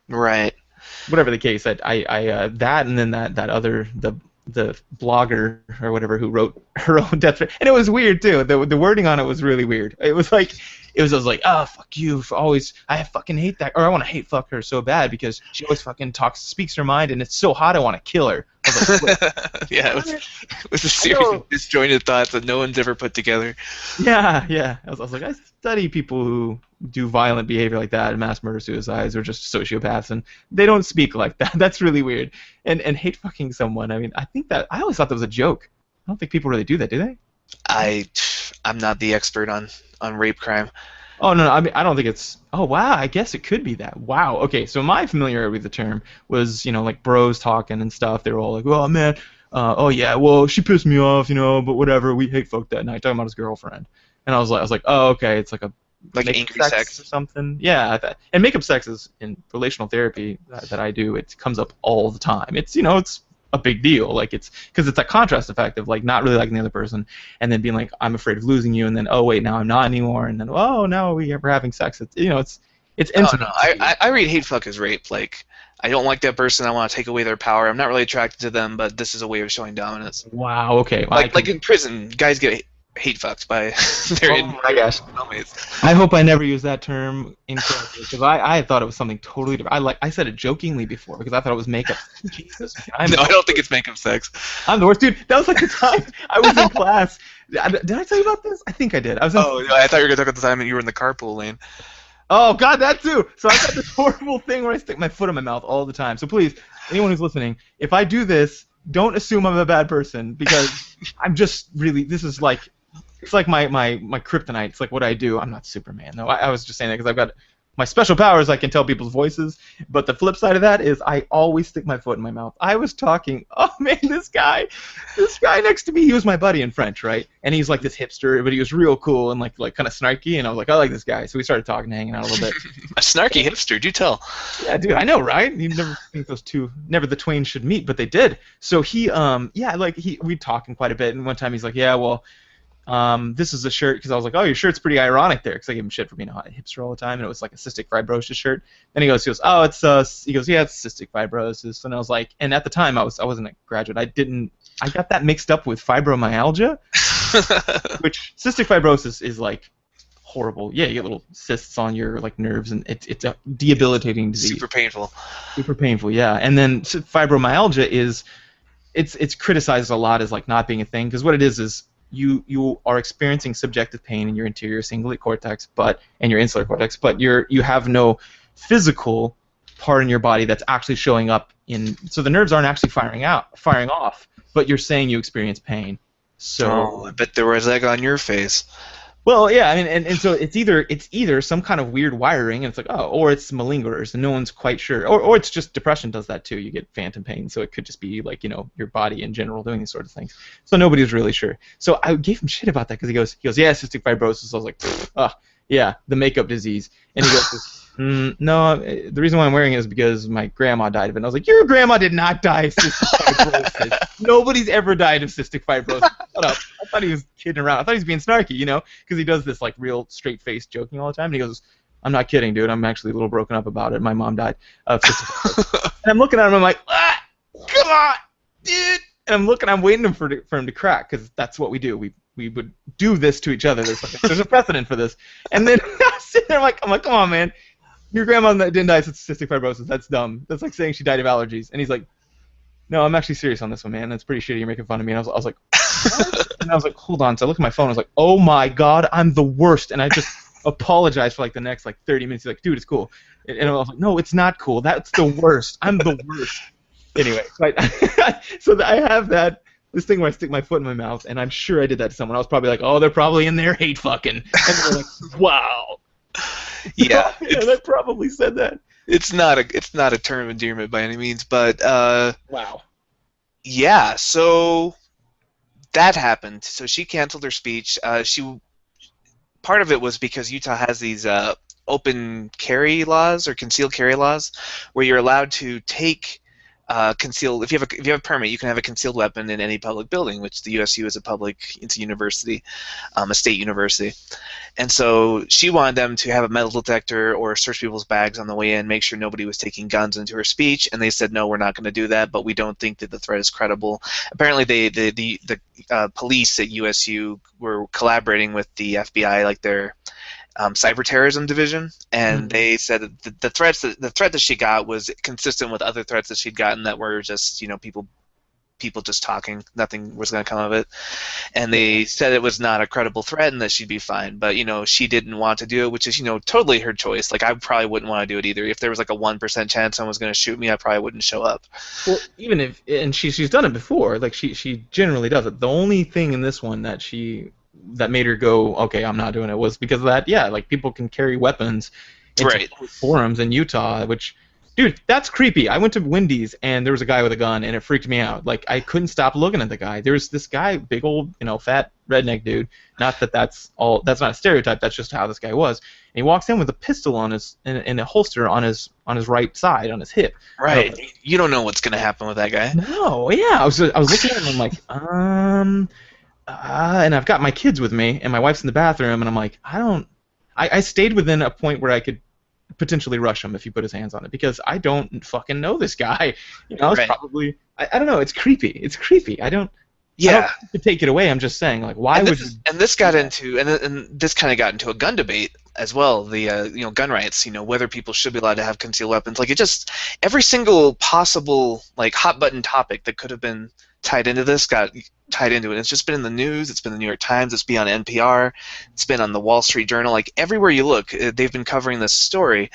Right. whatever the case, that and then that other the blogger or whatever who wrote her own death threat, and it was weird too. The wording on it was really weird. It was like I was like, oh fuck you for always. I fucking hate that, or I want to hate fuck her so bad because she always fucking speaks her mind, and it's so hot I want to kill her. I was like, Yeah, it was a series of disjointed thoughts that no one's ever put together. yeah. I was like, I study people who do violent behavior like that, mass murder, suicides, or just sociopaths, and they don't speak like that. That's really weird. And hate fucking someone. I mean, I think that I always thought that was a joke. I don't think people really do that, do they? I'm not the expert on rape crime. Oh no, I mean I don't think it's. Oh wow, I guess it could be that. Wow. Okay, so my familiarity with the term was like bros talking and stuff. They were all like, "Oh man, oh yeah, well she pissed me off, but whatever. We hate fuck that night." Talking about his girlfriend, and I was like, oh okay, it's like a Like makeup angry sex. or something. Yeah, and makeup sex is in relational therapy that I do. It comes up all the time. It's a big deal. Like it's because it's a contrast effect of like not really liking the other person, and then being like I'm afraid of losing you, and then oh wait now I'm not anymore, and then oh now we're having sex. It's Oh intimate. no, I read hate fuck as rape. Like I don't like that person. I want to take away their power. I'm not really attracted to them, but this is a way of showing dominance. Wow. Okay. Well, Like in prison, guys get hate fucked by their oh my gosh. cellmates. I hope I never use that term incorrectly because I thought it was something totally different. I said it jokingly before because I thought it was makeup. Jesus, No, I don't think it's makeup sex. I'm the worst, dude. That was like the time I was in class. Did I tell you about this? I think I did. I was in. Oh, I thought you were gonna talk about the time that you were in the carpool lane. Oh God, that too. So I've got this horrible thing where I stick my foot in my mouth all the time. So please, anyone who's listening, if I do this, don't assume I'm a bad person because I'm just really. This is like, it's like my kryptonite. It's like what I do. I'm not Superman though. I was just saying that because I've got my special powers. I can tell people's voices. But the flip side of that is I always stick my foot in my mouth. I was talking. Oh man, this guy next to me. He was my buddy in French, right? And he's like this hipster, but he was real cool and like kind of snarky. And I was like, I like this guy. So we started talking, hanging out a little bit. A snarky hipster, do tell. Yeah, dude, I know, right? You never think those two, never the twain should meet, but they did. So we talking quite a bit, and one time he's like, yeah, well, this is a shirt, because I was like, oh, your shirt's pretty ironic there, because I gave him shit for being a hipster all the time, and it was like a cystic fibrosis shirt. Then he goes, oh, it's he goes, yeah, it's cystic fibrosis, and I was like, and at the time I wasn't a graduate, I got that mixed up with fibromyalgia, which cystic fibrosis is like horrible. Yeah, you get little cysts on your like nerves, and it's a debilitating disease. Super painful. Super painful, yeah. And then fibromyalgia is it's criticized a lot as like not being a thing, because what it is you are experiencing subjective pain in your anterior cingulate cortex, and your insular cortex, but you have no physical part in your body that's actually showing up so the nerves aren't actually firing off, but you're saying you experience pain. So I bet there was egg on your face. well, yeah, I mean, and so it's either some kind of weird wiring, and it's like, oh, or it's malingerers, and no one's quite sure, or it's just depression does that too. You get phantom pain, so it could just be like your body in general doing these sort of things. So nobody's really sure. So I gave him shit about that because he goes, yeah, cystic fibrosis. I was like, yeah, the makeup disease, and he goes. No, the reason why I'm wearing it is because my grandma died of it. And I was like, your grandma did not die of cystic fibrosis. Nobody's ever died of cystic fibrosis. Shut up. I thought he was kidding around. I thought he was being snarky, because he does this like real straight-faced joking all the time. And he goes, I'm not kidding, dude. I'm actually a little broken up about it. My mom died of cystic fibrosis. And I'm looking at him, I'm like, come on, dude. And I'm waiting for him to crack, because that's what we do. We would do this to each other. There's a precedent for this. And then I'm sitting there, I'm like, come on, man. Your grandma didn't die of cystic fibrosis. That's dumb. That's like saying she died of allergies. And he's like, no, I'm actually serious on this one, man. That's pretty shitty. You're making fun of me. And I was like, what? And I was like, hold on. So I look at my phone. I was like, oh my God, I'm the worst. And I just apologized for like the next like 30 minutes. He's like, dude, it's cool. And I was like, no, it's not cool. That's the worst. I'm the worst. Anyway, so I have this thing where I stick my foot in my mouth, and I'm sure I did that to someone. I was probably like, oh, they're probably in there hate fucking. And they're like, wow. Yeah, I probably said that. It's not a term of endearment by any means, but wow. Yeah. So that happened. So she canceled her speech. Part of it was because Utah has these open carry laws or concealed carry laws, where you're allowed to take concealed. If you have a permit, you can have a concealed weapon in any public building, which the USU is it's a university, a state university. And so she wanted them to have a metal detector or search people's bags on the way in, make sure nobody was taking guns into her speech. And they said, no, we're not going to do that, but we don't think that the threat is credible. Apparently, the police at USU were collaborating with the FBI, like their cyber terrorism division, and Mhm. they said that the threat that she got was consistent with other threats that she'd gotten that were just people just talking. Nothing was going to come of it. And Yeah. they said it was not a credible threat and that she'd be fine. But she didn't want to do it, which is totally her choice. Like I probably wouldn't want to do it either. If there was like a 1% chance someone was going to shoot me, I probably wouldn't show up. Well, even if, and she's done it before. Like she generally does it. The only thing in this one that made her go, okay, I'm not doing it, was because of that. Yeah, like people can carry weapons into Right. forums in Utah, which, dude, that's creepy. I went to Wendy's and there was a guy with a gun, and it freaked me out. Like I couldn't stop looking at the guy. There was this guy, big old, fat redneck dude. Not that that's all. That's not a stereotype. That's just how this guy was. And he walks in with a pistol on in a holster on his right side, on his hip. And I was Right. You don't know what's going to happen with that guy. no, yeah. I was looking at him. I'm like, and I've got my kids with me, and my wife's in the bathroom, and I'm like, I don't. I stayed within a point where I could potentially rush him if he put his hands on it, because I don't fucking know this guy. It's Right. probably. I don't know. It's creepy. It's creepy. I don't Yeah. have to take it away. I'm just saying, like, why And would this you is and this do got that? into and this kind of got into a gun debate as well. The gun rights. Whether people should be allowed to have concealed weapons. Like it just every single possible like hot button topic that could have been tied into this got tied into it. It's just been in the news. It's been the New York Times. It's been on NPR. It's been on the Wall Street Journal. Like everywhere you look, they've been covering this story,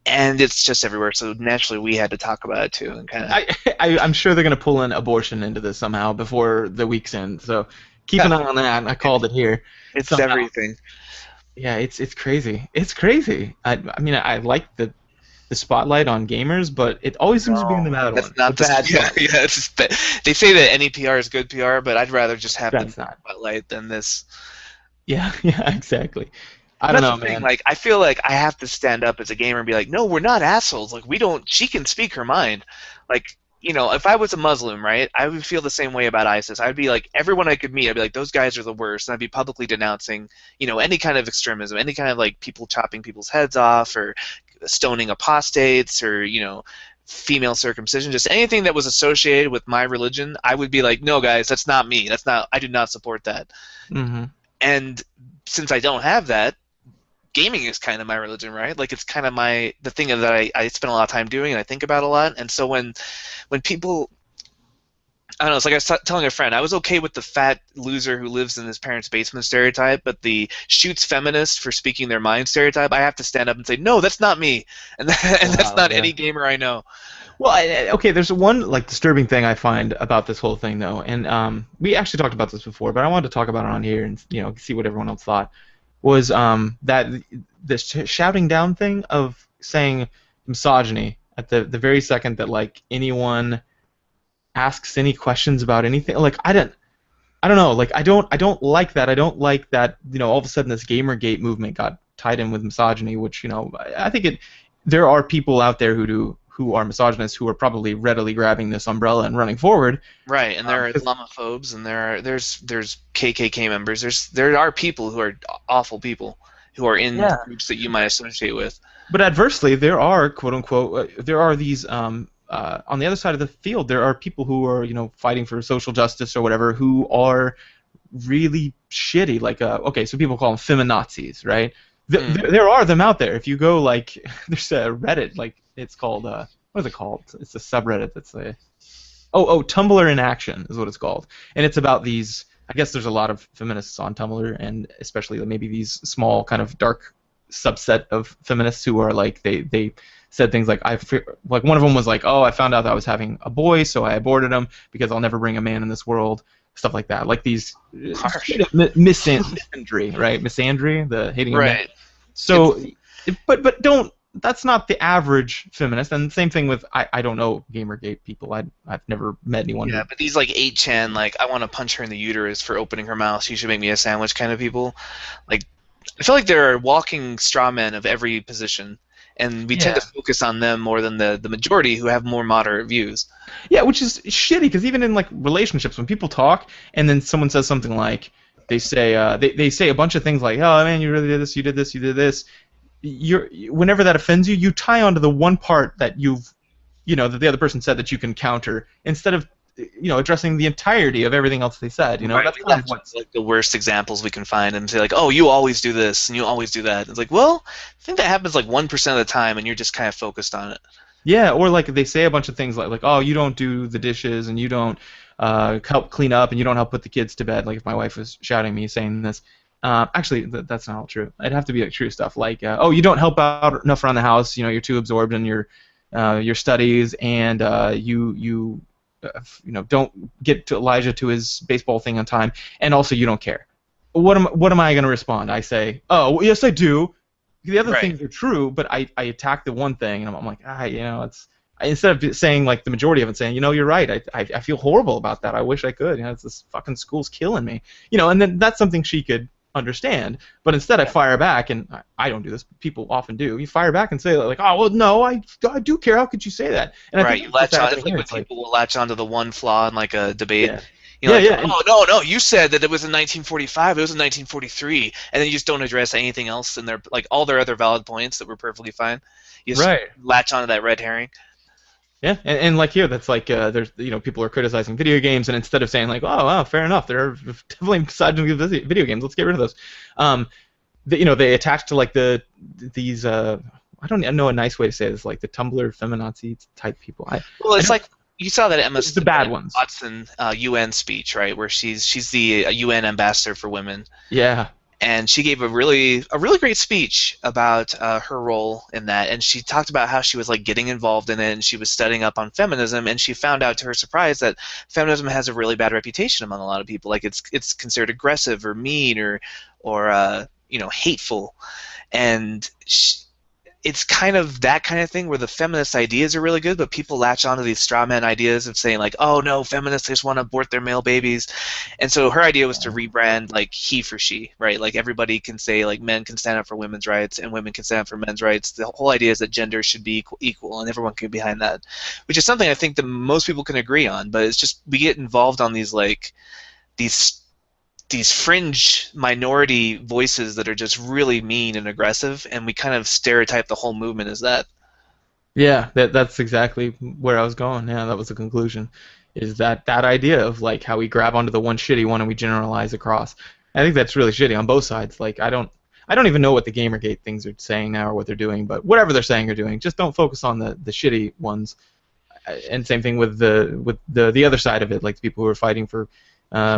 and it's just everywhere. So naturally, we had to talk about it too, and kind of. I'm sure they're gonna pull in abortion into this somehow before the week's end. So keep Yeah, an eye on that. I called it here it's somehow. everything. Yeah, it's crazy. It's crazy. I mean, I like the spotlight on gamers, but it always seems to be in the No, bad that's one, the not the bad yeah, part. yeah. They say that any PR is good PR, but I'd rather just have the That's not. spotlight than this. Yeah, yeah, exactly. I And don't that's the know, thing. man. Like, I feel like I have to stand up as a gamer and be like, no, we're not assholes. Like, we don't. She can speak her mind. Like, if I was a Muslim, right, I would feel the same way about ISIS. I'd be like, everyone I could meet, I'd be like, those guys are the worst, and I'd be publicly denouncing, any kind of extremism, any kind of like people chopping people's heads off or stoning apostates or female circumcision, just anything that was associated with my religion. I would be like, no, guys, that's not me. That's not. I do not support that. Hmm. And since I don't have that, gaming is kind of my religion, right? Like it's kind of the thing that I spend a lot of time doing and I think about a lot. And so when people, I don't know, it's like I was telling a friend, I was okay with the fat loser who lives in his parents' basement stereotype, but the shoots feminist for speaking their mind stereotype, I have to stand up and say, no, that's not me, and that's Wow, not yeah. any gamer I know. Well, okay, there's one like disturbing thing I find about this whole thing though, and we actually talked about this before, but I wanted to talk about it on here and see what everyone else thought. Was that the shouting down thing of saying misogyny at the very second that like anyone asks any questions about anything. Like I don't know. Like I don't like that. I don't like that. All of a sudden this GamerGate movement got tied in with misogyny, which I think it. There are people out there who are misogynists who are probably readily grabbing this umbrella and running forward. Right, and there are 'Cause Islamophobes, and there's KKK members. There are people who are awful people who are in yeah. groups that you might associate with. But adversely, there are quote unquote there are these on the other side of the field. There are people who are fighting for social justice or whatever who are really shitty. Like okay, so people call them feminazis, right? Mm. There are them out there. If you go like there's a Reddit like it's called what is it called? It's a subreddit that's a Tumblr in Action is what it's called, and it's about these. I guess there's a lot of feminists on Tumblr, and especially maybe these small kind of dark subset of feminists who are like they said things like like one of them was like, oh, I found out that I was having a boy, so I aborted him because I'll never bring a man in this world. Stuff like that, like these Harsh. misandry, right? Misandry, the hating of men. Right. So, but don't. That's not the average feminist, and same thing with I don't know GamerGate people. I've never met anyone who. Yeah, but these like 8chan, like I want to punch her in the uterus for opening her mouth. She should make me a sandwich kind of people. Like I feel like there are walking straw men of every position, and we tend to Yeah. focus on them more than the majority who have more moderate views. Yeah, which is shitty because even in like relationships, when people talk and then someone says something like they say a bunch of things like, "Oh man, you really did this, you did this, you did this." You're whenever that offends you, you tie onto the one part that that the other person said that you can counter instead of addressing the entirety of everything else they said. Right. That's We kind of latch on what's to, like the worst examples we can find and say like, "Oh, you always do this and you always do that." It's like, well, I think that happens like 1% of the time, and you're just kind of focused on it. yeah, or like they say a bunch of things like oh you don't do the dishes and you don't help clean up and you don't help put the kids to bed. Like if my wife was shouting at me saying this. Actually, that's not all true. It'd have to be like true stuff like, oh, you don't help out enough around the house. You're too absorbed in your studies, and don't get to Elijah to his baseball thing on time, and also you don't care. What am I going to respond? I say, oh, well, yes, I do. The other Right. things are true, but I attack the one thing, and I'm like, it's instead of saying like the majority of it, saying, you're right. I feel horrible about that. I wish I could. It's this fucking school's killing me. And then that's something she could understand. But instead, I fire back, and I don't do this. But people often do. You fire back and say like, oh well, no, I do care. How could you say that? And I Right. think You it's just latch that on. thing It's like here. when It's like, people will latch onto the one flaw in like a debate. yeah, You're yeah, like, yeah, and oh no, no, you said that it was in 1945. It was in 1943, and then you just don't address anything else in their like all their other valid points that were perfectly fine. You just right. latch onto that red herring. Yeah, and like here, that's like there's people are criticizing video games, and instead of saying like, oh, wow, fair enough, there are definitely misogyny video games, let's get rid of those. They attach to like these I don't know a nice way to say this, like the Tumblr feminazi type people. Well, I it's don't, like you saw that it's the bad ones. Watson UN speech, right, where she's the UN ambassador for women, Yeah, and she gave a really great speech about her role in that, and she talked about how she was like getting involved in it, and she was studying up on feminism, and she found out to her surprise that feminism has a really bad reputation among a lot of people, like it's considered aggressive or mean or hateful, and it's kind of that kind of thing where the feminist ideas are really good, but people latch onto these straw man ideas of saying like, oh no, feminists just want to abort their male babies, and so her idea was to rebrand like he for she, right? Like everybody can say like men can stand up for women's rights and women can stand up for men's rights. The whole idea is that gender should be equal and everyone can be behind that, which is something I think that most people can agree on. But it's just we get involved on these like these these fringe minority voices that are just really mean and aggressive, and we kind of stereotype the whole movement as that. yeah, that's exactly where I was going. Yeah, that was the conclusion. Is that idea of like how we grab onto the one shitty one and we generalize across? I think that's really shitty on both sides. Like I don't even know what the Gamergate things are saying now or what they're doing, but whatever they're saying or doing, just don't focus on the shitty ones. And same thing with the other side of it, like the people who are fighting for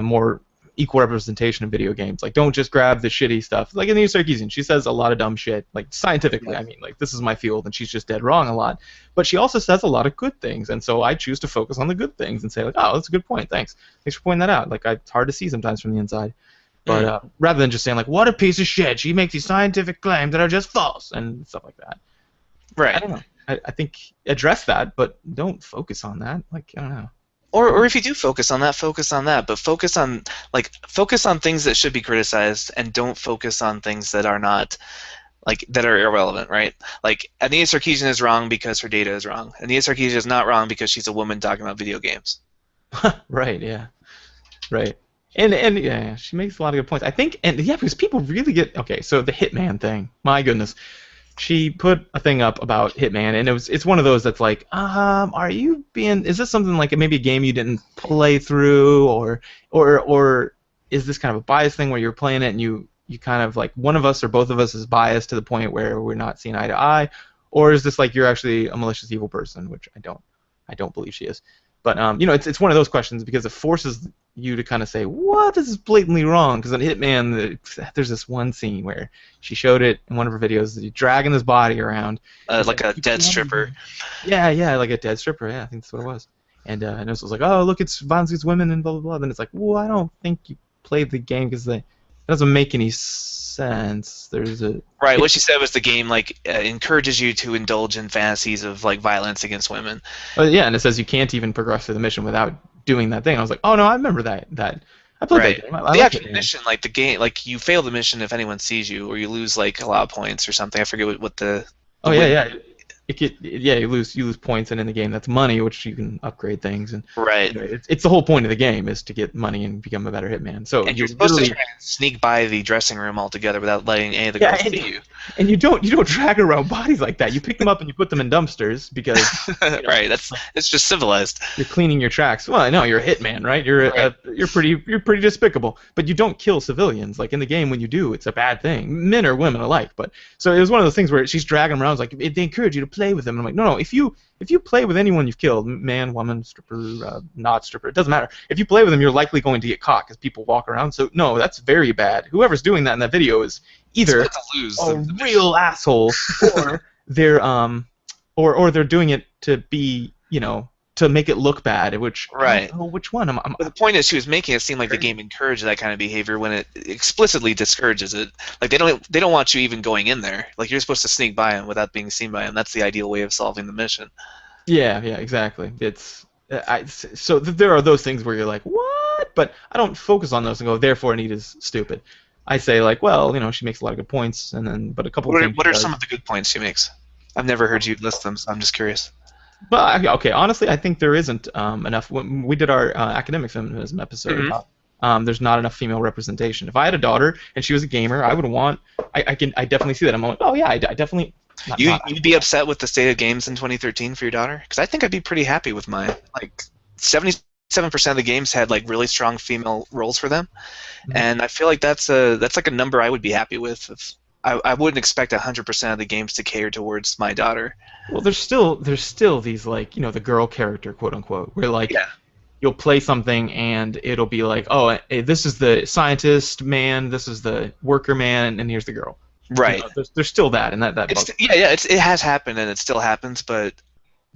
more equal representation of video games. Like, don't just grab the shitty stuff. Like in the Sarkeesian, she says a lot of dumb shit. Like scientifically, I mean, like this is my field, and she's just dead wrong a lot. But she also says a lot of good things, and so I choose to focus on the good things and say like, oh, that's a good point. Thanks for pointing that out. Like, it's hard to see sometimes from the inside. But rather than just saying like, what a piece of shit, she makes these scientific claims that are just false and stuff like that. I Right. don't know. I think address that, but don't focus on that. Like, I don't know. Or if you do focus on that, but focus on things that should be criticized, and don't focus on things that are not that are irrelevant, right? Like Anita Sarkeesian is wrong because her data is wrong. Anita Sarkeesian is not wrong because she's a woman talking about video games. Right, yeah. Right. And yeah, she makes a lot of good points. I think, and yeah, because people really get okay. So the Hitman thing, my goodness, she put a thing up about Hitman, and it's one of those that's like, is this something like maybe a game you didn't play through, or is this kind of a bias thing where you're playing it and you kind of like one of us or both of us is biased to the point where we're not seeing eye to eye, or is this like you're actually a malicious evil person, which I don't believe she is. But it's one of those questions because it forces you to kind of say, what is blatantly wrong? Because in Hitman, there's this one scene where she showed it in one of her videos, dragging his body around. Like a dead stripper. Yeah, like a dead stripper. Yeah, I think that's what it was. And it was like, oh, look, it's violence against women and blah, blah, blah. Then it's like, well, I don't think you played the game because it doesn't make any sense. There's a... Right, what she said was the game encourages you to indulge in fantasies of violence against women. Yeah, and it says you can't even progress through the mission without doing that thing. I was like, oh no, I remember that. I played Right. that game. I The liked actual it. mission, the game, you fail the mission if anyone sees you, or you lose a lot of points or something. I forget what the Oh The yeah, win. yeah. Yeah, you lose points, and in the game that's money, which you can upgrade things, and Right. it's the whole point of the game is to get money and become a better hitman. So And you're you supposed to literally try and sneak by the dressing room altogether without letting any of the yeah, girls see you. and you don't drag around bodies like that. You pick them up and you put them in dumpsters because Right. it's That's like it's just civilized. you're cleaning your tracks. Well, I know you're a hitman, right? Right. You're pretty despicable, but you don't kill civilians. Like in the game, when you do, it's a bad thing, men or women alike. But so it was one of those things where she's dragging them around. It's like they encourage you to play with them. And I'm like, no, no. If you play with anyone you've killed, man, woman, stripper, not stripper, it doesn't matter. If you play with them, you're likely going to get caught because people walk around. So no, that's very bad. Whoever's doing that in that video is It's either about to lose a the mission. real asshole, or they're or they're doing it to be to make it look bad. Which I Right. don't know which one. But the point is, she was making it seem like the game encouraged that kind of behavior when it explicitly discourages it. Like they don't want you even going in there. Like you're supposed to sneak by them without being seen by them. That's the ideal way of solving the mission. Yeah, exactly. So there are those things where you're like, what? But I don't focus on those and go, therefore Anita's stupid. I say like, well, she makes a lot of good points, and then but a couple of What are, things what she are does. some of the good points she makes? I've never heard you list them, so I'm just curious. But okay, honestly, I think there isn't enough. When we did our academic feminism episode, Mhm. there's not enough female representation. If I had a daughter and she was a gamer, I would want. I definitely see that. I'm like, oh yeah, I definitely. You'd be upset with the state of games in 2013 for your daughter? Because I think I'd be pretty happy with mine. Like 77% of the games had like really strong female roles for them, Mhm. and I feel like that's like a number I would be happy with. I wouldn't expect 100% of the games to cater towards my daughter. Well, there's still these like the girl character, quote unquote, where like Yeah. you'll play something and it'll be like, oh, this is the scientist man, this is the worker man, and here's the girl. Right. There's still that, and that It's bugs. yeah. It has happened and it still happens, but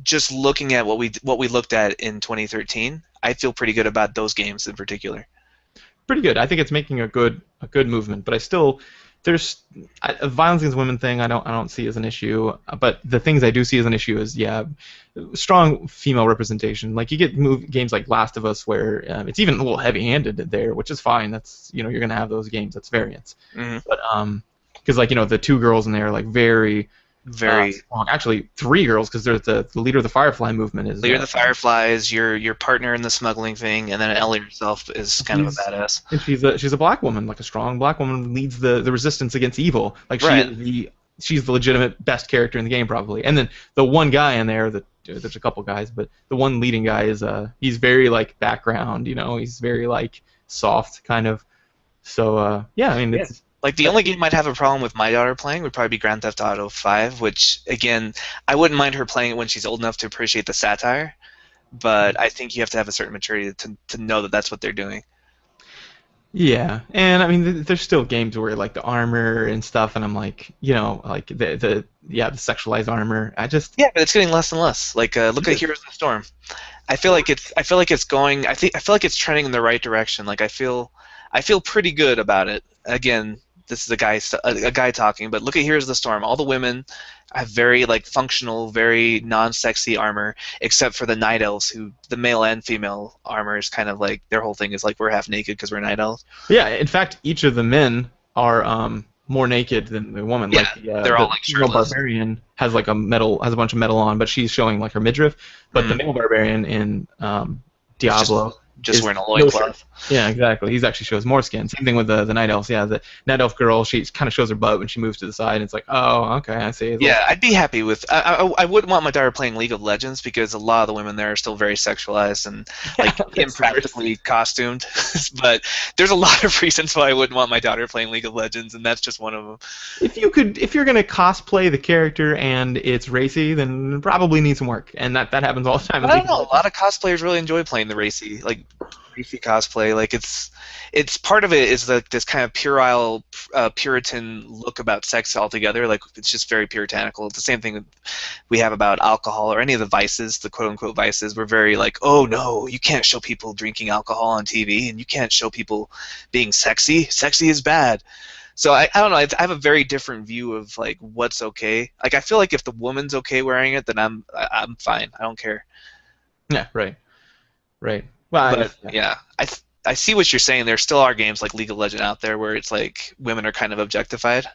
just looking at what we looked at in 2013, I feel pretty good about those games in particular. Pretty good. I think it's making a good movement, but I still violence against women thing I don't see as an issue. But the things I do see as an issue is strong female representation. Like you get games like Last of Us where it's even a little heavy-handed there, which is fine. That's you're gonna have those games. That's variance. Hmm. But because like the two girls in there are like very Very strong. Actually, three girls because there's the leader of the Firefly movement is Leader of the Fireflies, your partner in the smuggling thing, and then Ellie herself is kind of a she's badass. and she's a black woman, like a strong black woman leads the resistance against evil. Like Right. she's the legitimate best character in the game probably. And then the one guy in there that there's a couple guys, but the one leading guy is he's very like background, he's very like soft kind of. So yeah, I mean Yeah. it's Like the only game I'd have a problem with my daughter playing would probably be Grand Theft Auto 5, which again, I wouldn't mind her playing it when she's old enough to appreciate the satire, but I think you have to have a certain maturity to know that that's what they're doing. yeah, and I mean there's still games where like the armor and stuff, and I'm like like the sexualized armor. I just Yeah, but it's getting less and less. Like look at Heroes of the Storm. I feel like it's going. I feel like it's trending in the right direction. Like I feel pretty good about it. Again, this is a guy talking, but look at Heroes of the Storm. All the women have very like functional, very non-sexy armor, except for the night elves, who the male and female armor is kind of like their whole thing is like we're half naked because we're night elves. Yeah, in fact, each of the men are more naked than the woman. Yeah, Like they're all the like female shirtless. barbarian has like has a bunch of metal on, but she's showing like her midriff. But the Mhm. male barbarian in It's Diablo just is wearing a no shirt. loincloth. Yeah, exactly. He actually shows more skin. Same thing with the night elves. Yeah, the night elf girl, she kind of shows her butt when she moves to the side. And it's like, oh, okay, I see. Yeah, I'd be happy with. I wouldn't want my daughter playing League of Legends because a lot of the women there are still very sexualized and like That's impractically costumed. But there's a lot of reasons why I wouldn't want my daughter playing League of Legends, and that's just one of them. if you're gonna cosplay the character and it's racy, then it probably needs some work, and that happens all the time. In I League don't of know. A Legends. lot of cosplayers really enjoy playing the racy cosplay. Like it's part of it is like this kind of puerile, Puritan look about sex altogether. Like it's just very puritanical. It's the same thing we have about alcohol or any of the vices, the quote unquote vices. We're very like, oh no, you can't show people drinking alcohol on TV, and you can't show people being sexy. Sexy is bad. So I don't know. I have a very different view of like what's okay. Like I feel like if the woman's okay wearing it, then I'm fine. I don't care. Yeah, right, right. Well, But yeah, I see what you're saying. There still are games like League of Legends out there where it's like women are kind of objectified.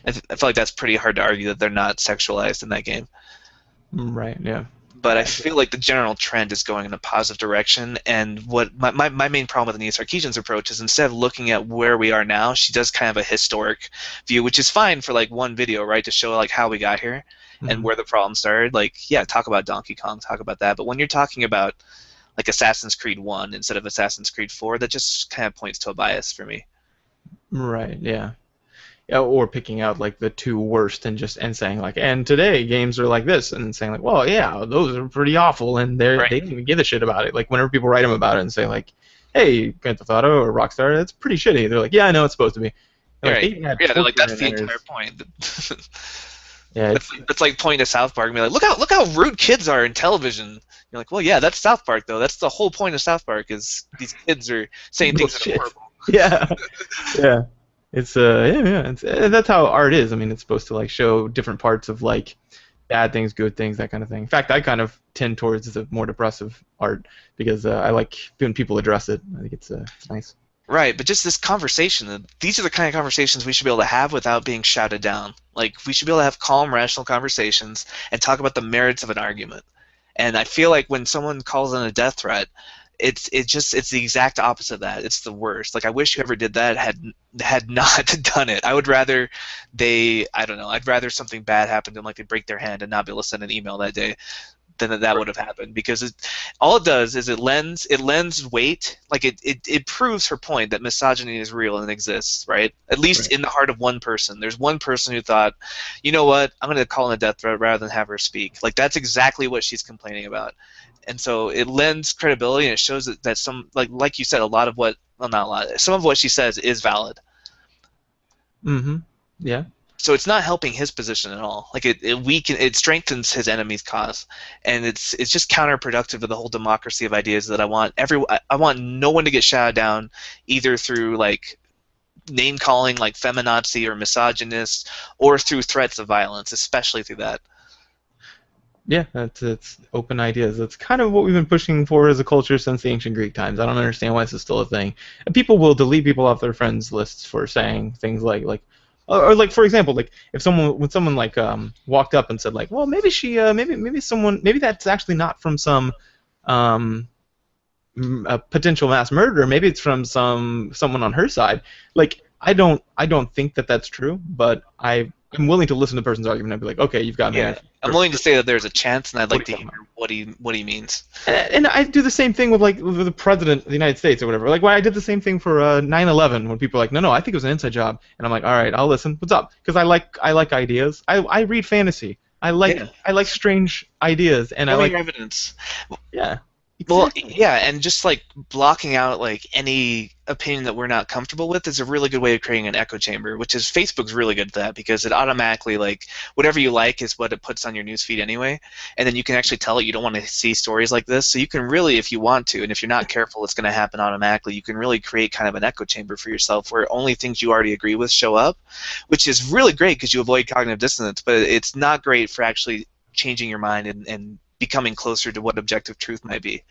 I feel like that's pretty hard to argue that they're not sexualized in that game. Right. Yeah. But I Yeah. feel like the general trend is going in a positive direction. And what my main problem with Anita Sarkeesian's approach is instead of looking at where we are now, she does kind of a historic view, which is fine for like one video, right, to show like how we got here and Mhm. where the problem started. Like, yeah, talk about Donkey Kong, talk about that. But when you're talking about like Assassin's Creed 1 instead of Assassin's Creed 4, that just kind of points to a bias for me. Right. Yeah. Yeah, or picking out like the two worst and saying like, and today games are like this, and saying like, well, yeah, those are pretty awful, and Right. they don't even give a shit about it. Like whenever people write them about it and say like, hey, Grand Theft Auto or Rockstar, that's pretty shitty. They're like, yeah, I know it's supposed to be. And, like they Right. even had Yeah, they're like torture that's in the there. entire point. Yeah, it's That's like pointing to South Park and be like, look how rude kids are in television. You're like, well, yeah, that's South Park though. That's the whole point of South Park is these kids are saying things that are bullshit. horrible. Yeah, yeah. It's yeah, yeah. That's how art is. I mean, it's supposed to like show different parts of like bad things, good things, that kind of thing. In fact, I kind of tend towards the more depressive art because I like when people address it. I think it's nice. Right, but just this conversation, these are the kind of conversations we should be able to have without being shouted down. Like, we should be able to have calm, rational conversations and talk about the merits of an argument. And I feel like when someone calls in a death threat, it's the exact opposite of that. It's the worst. Like I wish whoever did that had not done it. I would rather I don't know. I'd rather something bad happen to them, like they break their hand and not be able to send an email that day, than that would have happened because all it does is it lends weight, like it proves her point that misogyny is real and exists, right? At least Right. in the heart of one person. There's one person who thought, you know what, I'm going to call in a death threat rather than have her speak. Like that's exactly what she's complaining about, and so it lends credibility and it shows that some like you said, a lot of what, well, not a lot, some of what she says is valid. Mm-hmm. Yeah. So it's not helping his position at all. Like it strengthens his enemy's cause, and it's just counterproductive to the whole democracy of ideas that I want no one to get shouted down, either through like name calling like feminazi or misogynist, or through threats of violence, especially through that. Yeah, that's it's open ideas. That's kind of what we've been pushing for as a culture since the ancient Greek times. I don't understand why this is still a thing. And people will delete people off their friends lists for saying things like or like for example, like if someone when someone like walked up and said like, well, maybe she maybe that's actually not from some um a potential mass murderer. Maybe it's from someone on her side. Like I don't think that that's true, but I'm willing to listen to the person's argument and be like, okay, you've got me. Yeah, I'm willing to say that there's a chance, and I'd What are like you to talking hear about? what he means. And I do the same thing with like with the president of the United States or whatever. Like when I did the same thing for 9/11 when people are like, no, I think it was an inside job, and I'm like, all right, I'll listen. What's up? Because I like ideas. I read fantasy. Yeah, I like strange ideas, and I show me like your evidence. yeah, Well, exactly. yeah, and just like blocking out like any opinion that we're not comfortable with is a really good way of creating an echo chamber, which is Facebook's really good at that because it automatically like whatever you like is what it puts on your newsfeed anyway, and then you can actually tell it you don't want to see stories like this. So you can really, if you want to, and if you're not careful, it's going to happen automatically. You can really create kind of an echo chamber for yourself where only things you already agree with show up, which is really great because you avoid cognitive dissonance, but it's not great for actually changing your mind and becoming closer to what objective truth might be.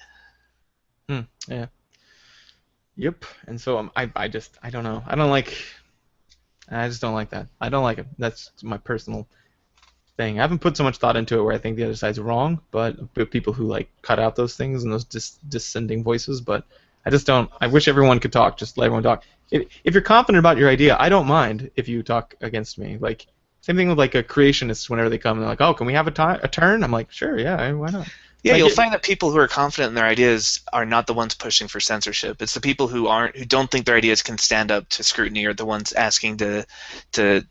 Yeah. Yep. And so I don't know. I just don't like that. I don't like it. That's my personal thing. I haven't put so much thought into it where I think the other side's wrong, but people who like cut out those things and those dissenting voices, but I just don't. I wish everyone could talk. Just let everyone talk. If you're confident about your idea, I don't mind if you talk against me. Like same thing with like a creationist. Whenever they come and they're like, "Oh, can we have a turn?" I'm like, "Sure, yeah, why not?" Yeah, Like you'll it, find that people who are confident in their ideas are not the ones pushing for censorship. It's the people who don't think their ideas can stand up to scrutiny are the ones asking to to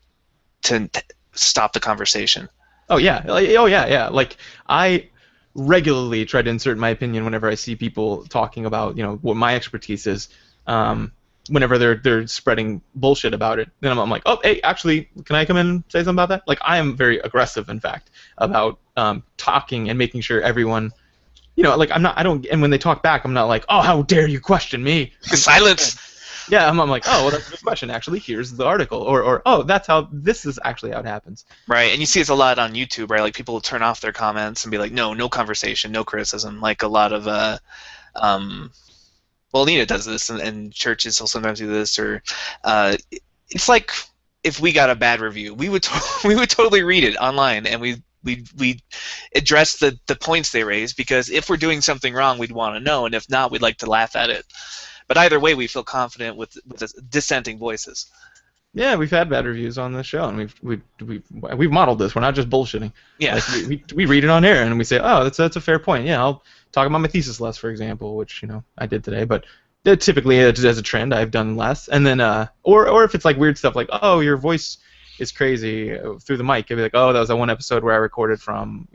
stop the conversation. oh yeah, oh yeah, yeah. Like I regularly try to insert my opinion whenever I see people talking about what my expertise is. Um, Whenever they're spreading bullshit about it, then I'm like, oh hey, actually, can I come in and say something about that? Like I am very aggressive, in fact, about talking and making sure everyone, like I don't, and when they talk back, I'm not like, oh how dare you question me. Silence. Yeah, I'm like, oh well, that's a good question. Actually, here's the article, or oh that's how this is actually how it happens. Right, and you see it's a lot on YouTube, right? Like people will turn off their comments and be like, no, no conversation, no criticism. Like a lot of um, well, Nina does this, and churches will sometimes do this, or uh, it's like if we got a bad review, we would we would totally read it online, and we address the points they raise, because if we're doing something wrong, we'd want to know, and if not, we'd like to laugh at it. But either way, we feel confident with the dissenting voices. Yeah, we've had bad reviews on this show, and we've modeled this. We're not just bullshitting. Yeah. Like we read it on air, and we say, oh, that's a fair point. Yeah, I'll talk about my thesis less, for example, which I did today, but typically as a trend, I've done less. And then or if it's like weird stuff like, oh, your voice is crazy through the mic, I'd be like, oh, that was that one episode where I recorded from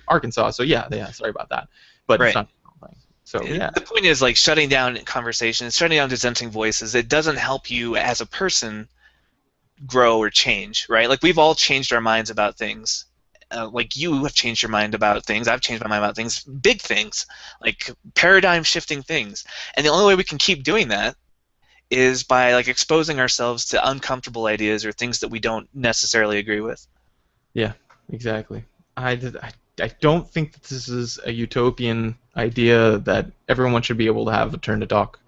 Arkansas, so yeah, sorry about that. But Right. it's not the whole thing. So yeah. The point is, like, shutting down conversations, shutting down dissenting voices. It doesn't help you as a person grow or change, right? Like, we've all changed our minds about things. Like, you have changed your mind about things. I've changed my mind about things. Big things, like paradigm shifting things. And the only way we can keep doing that is by, like, exposing ourselves to uncomfortable ideas or things that we don't necessarily agree with. Yeah, exactly. I don't think that this is a utopian idea that everyone should be able to have a turn to talk.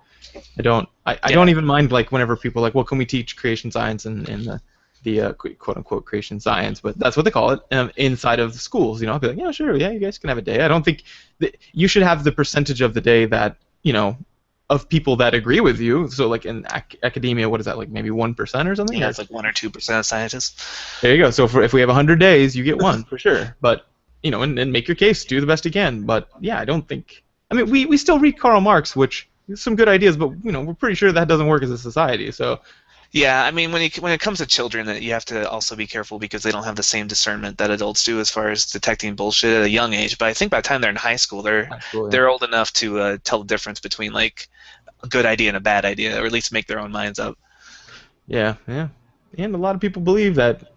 I don't even mind, like, whenever people are like, well, can we teach creation science in the quote unquote creation science, but that's what they call it, inside of the schools. I'll be like, yeah, sure, yeah, you guys can have a day. I don't think that you should have the percentage of the day that of people that agree with you. So like in academia, what is that, like maybe 1% or something? Yeah, it's like 1 or 2% of scientists. There you go. So if we have 100 days, you get one for sure. But and make your case, do the best you can. But yeah, I don't think. I mean, we still read Karl Marx, which is some good ideas, but we're pretty sure that doesn't work as a society. So Yeah, I mean, when it comes to children, that you have to also be careful, because they don't have the same discernment that adults do as far as detecting bullshit at a young age. But I think by the time they're in high school, they're old enough to tell the difference between, like, a good idea and a bad idea, or at least make their own minds up. yeah, and a lot of people believe that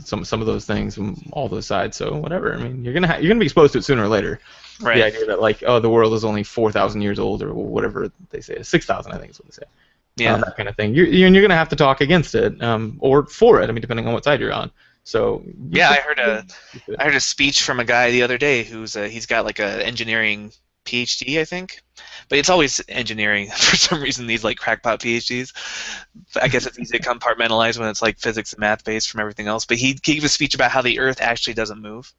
some of those things from all those sides. So whatever. I mean, you're gonna be exposed to it sooner or later. Right. The idea that, like, oh, the world is only 4,000 years old, or whatever they say, 6,000, I think is what they say. Yeah. That kind of thing. You're going to have to talk against it, or for it. I mean, depending on what side you're on. So yeah, I heard a speech from a guy the other day who's he's got like a engineering PhD, I think, but it's always engineering for some reason. These, like, crackpot PhDs. I guess it's easy to compartmentalize when it's like physics and math based from everything else. But he gave a speech about how the Earth actually doesn't move,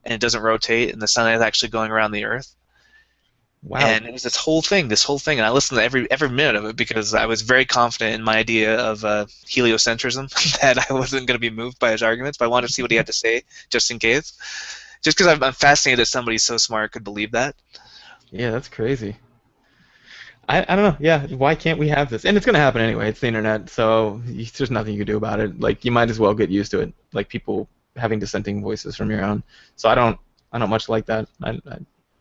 and it doesn't rotate, and the sun is actually going around the Earth. Wow. And it was this whole thing, and I listened to every minute of it, because I was very confident in my idea of heliocentrism, that I wasn't going to be moved by his arguments, but I wanted to see what he had to say, just in case. Just because I'm fascinated that somebody so smart could believe that. Yeah, that's crazy. I don't know. Yeah, why can't we have this? And it's going to happen anyway. It's the internet, so there's nothing you can do about it. Like, you might as well get used to it, like people having dissenting voices from your own. So I don't much like that.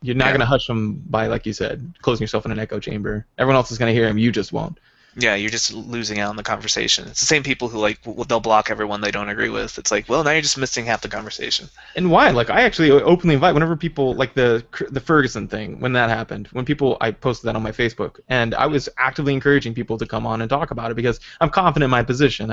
You're not going to hush them by, like you said, closing yourself in an echo chamber. Everyone else is going to hear him. You just won't. Yeah, you're just losing out on the conversation. It's the same people who, like, they'll block everyone they don't agree with. It's like, well, now you're just missing half the conversation. And why? Like, I actually openly invite, whenever people, like the Ferguson thing, when that happened, I posted that on my Facebook, and I was actively encouraging people to come on and talk about it, because I'm confident in my position.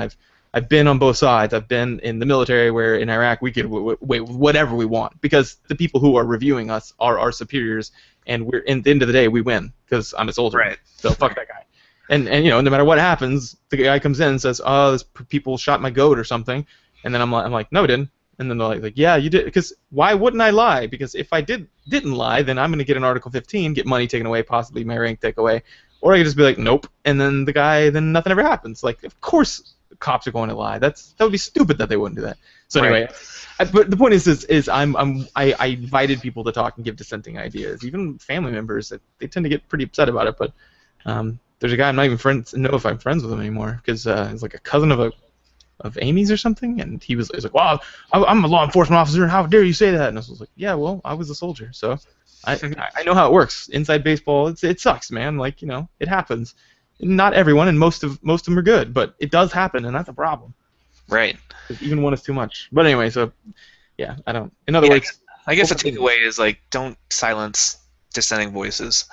I've been on both sides. I've been in the military, where in Iraq we could whatever we want, because the people who are reviewing us are our superiors, and we're, in the end of the day, we win because I'm a soldier. Right. So fuck that guy. And no matter what happens, the guy comes in and says, oh, this people shot my goat or something, and then I'm like, no, it didn't. And then they're like, yeah, you did. Because why wouldn't I lie? Because if I didn't lie, then I'm going to get an Article 15, get money taken away, possibly my rank taken away, or I could just be like, nope, and then then nothing ever happens. Like, of course cops are going to lie. That would be stupid that they wouldn't do that. So anyway, but the point is I invited people to talk and give dissenting ideas, even family members. They tend to get pretty upset about it, but there's a guy I'm not even know if I'm friends with him anymore, because he's like a cousin of Amy's or something, and he's like, wow, I'm a law enforcement officer, and how dare you say that? And I was like, yeah, well, I was a soldier, so I know how it works. Inside baseball, it sucks, man. Like, it happens. Not everyone, and most of them are good, but it does happen, and that's a problem. Right. Even one is too much. But anyway, so yeah, I don't. In other words, I guess the takeaway is, like, don't silence dissenting voices.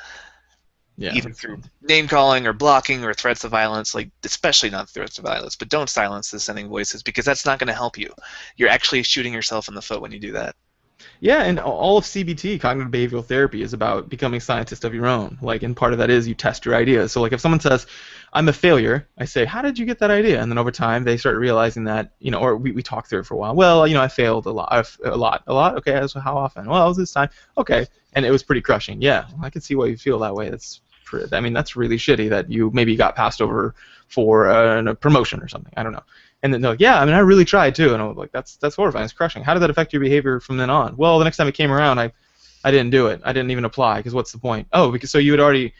Yeah. Even through name calling or blocking or threats of violence, like, especially not threats of violence, but don't silence dissenting voices, because that's not going to help you. You're actually shooting yourself in the foot when you do that. Yeah, and all of CBT, cognitive behavioral therapy, is about becoming a scientist of your own. Like, and part of that is you test your ideas. So, like, if someone says, "I'm a failure," I say, "How did you get that idea?" And then over time, they start realizing that, or we talk through it for a while. Well, I failed a lot, a lot. Okay, so how often? Well, it was this time. Okay, and it was pretty crushing. Yeah, well, I can see why you feel that way. That's really shitty that you maybe got passed over for a promotion or something. I don't know. And then they're like, yeah, I really tried too. And I was like, that's horrifying. It's crushing. How did that affect your behavior from then on? Well, the next time it came around, I didn't do it. I didn't even apply because what's the point? Oh, because so you had already,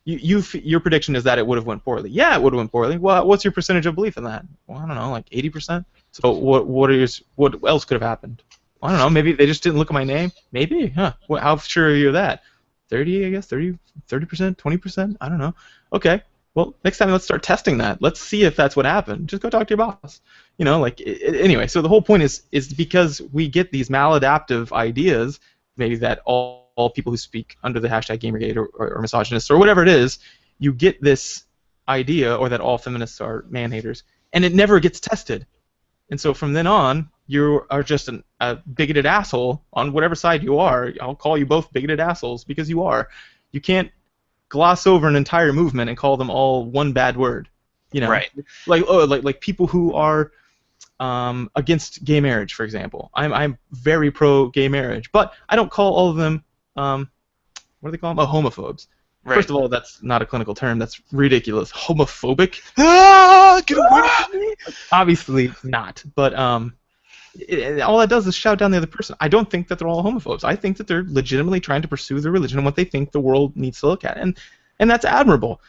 your prediction is that it would have went poorly. Yeah, it would have went poorly. Well, what's your percentage of belief in that? Well, I don't know, like 80%. So what else could have happened? I don't know. Maybe they just didn't look at my name. Maybe, huh? How sure are you of that? 30, I guess. 30%, 20%. I don't know. Okay. Well, next time let's start testing that. Let's see if that's what happened. Just go talk to your boss. Anyway. So the whole point is because we get these maladaptive ideas, maybe that all people who speak under the hashtag Gamergate or misogynists or whatever it is, you get this idea, or that all feminists are man haters, and it never gets tested. And so from then on, you are just a bigoted asshole on whatever side you are. I'll call you both bigoted assholes because you are. You can't gloss over an entire movement and call them all one bad word, Right. Like people who are against gay marriage, for example. I'm very pro gay marriage, but I don't call all of them what do they call them? Oh, homophobes. Right. First of all, that's not a clinical term. That's ridiculous. Homophobic? Get away from me! Obviously not, but all that does is shout down the other person. I don't think that they're all homophobes. I think that they're legitimately trying to pursue their religion and what they think the world needs to look at, and that's admirable.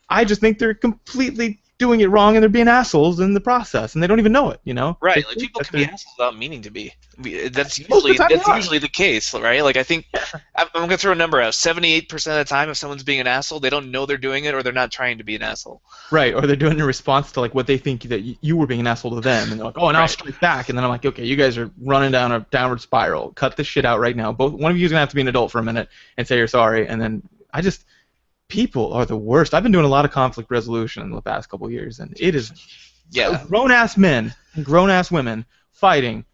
I just think they're completely doing it wrong and they're being assholes in the process, and they don't even know it. Right, like people can be assholes without meaning to be. That's usually the case, right? Like I think I'm gonna throw a number out. 78% of the time, if someone's being an asshole, they don't know they're doing it, or they're not trying to be an asshole. Right, or they're doing it in response to like what they think that you were being an asshole to them, and they're like, oh, and I'll strike back, and then I'm like, okay, you guys are running down a downward spiral. Cut this shit out right now. One of you is gonna have to be an adult for a minute and say you're sorry, and then people are the worst. I've been doing a lot of conflict resolution in the past couple of years, and it is grown-ass men and grown-ass women fighting.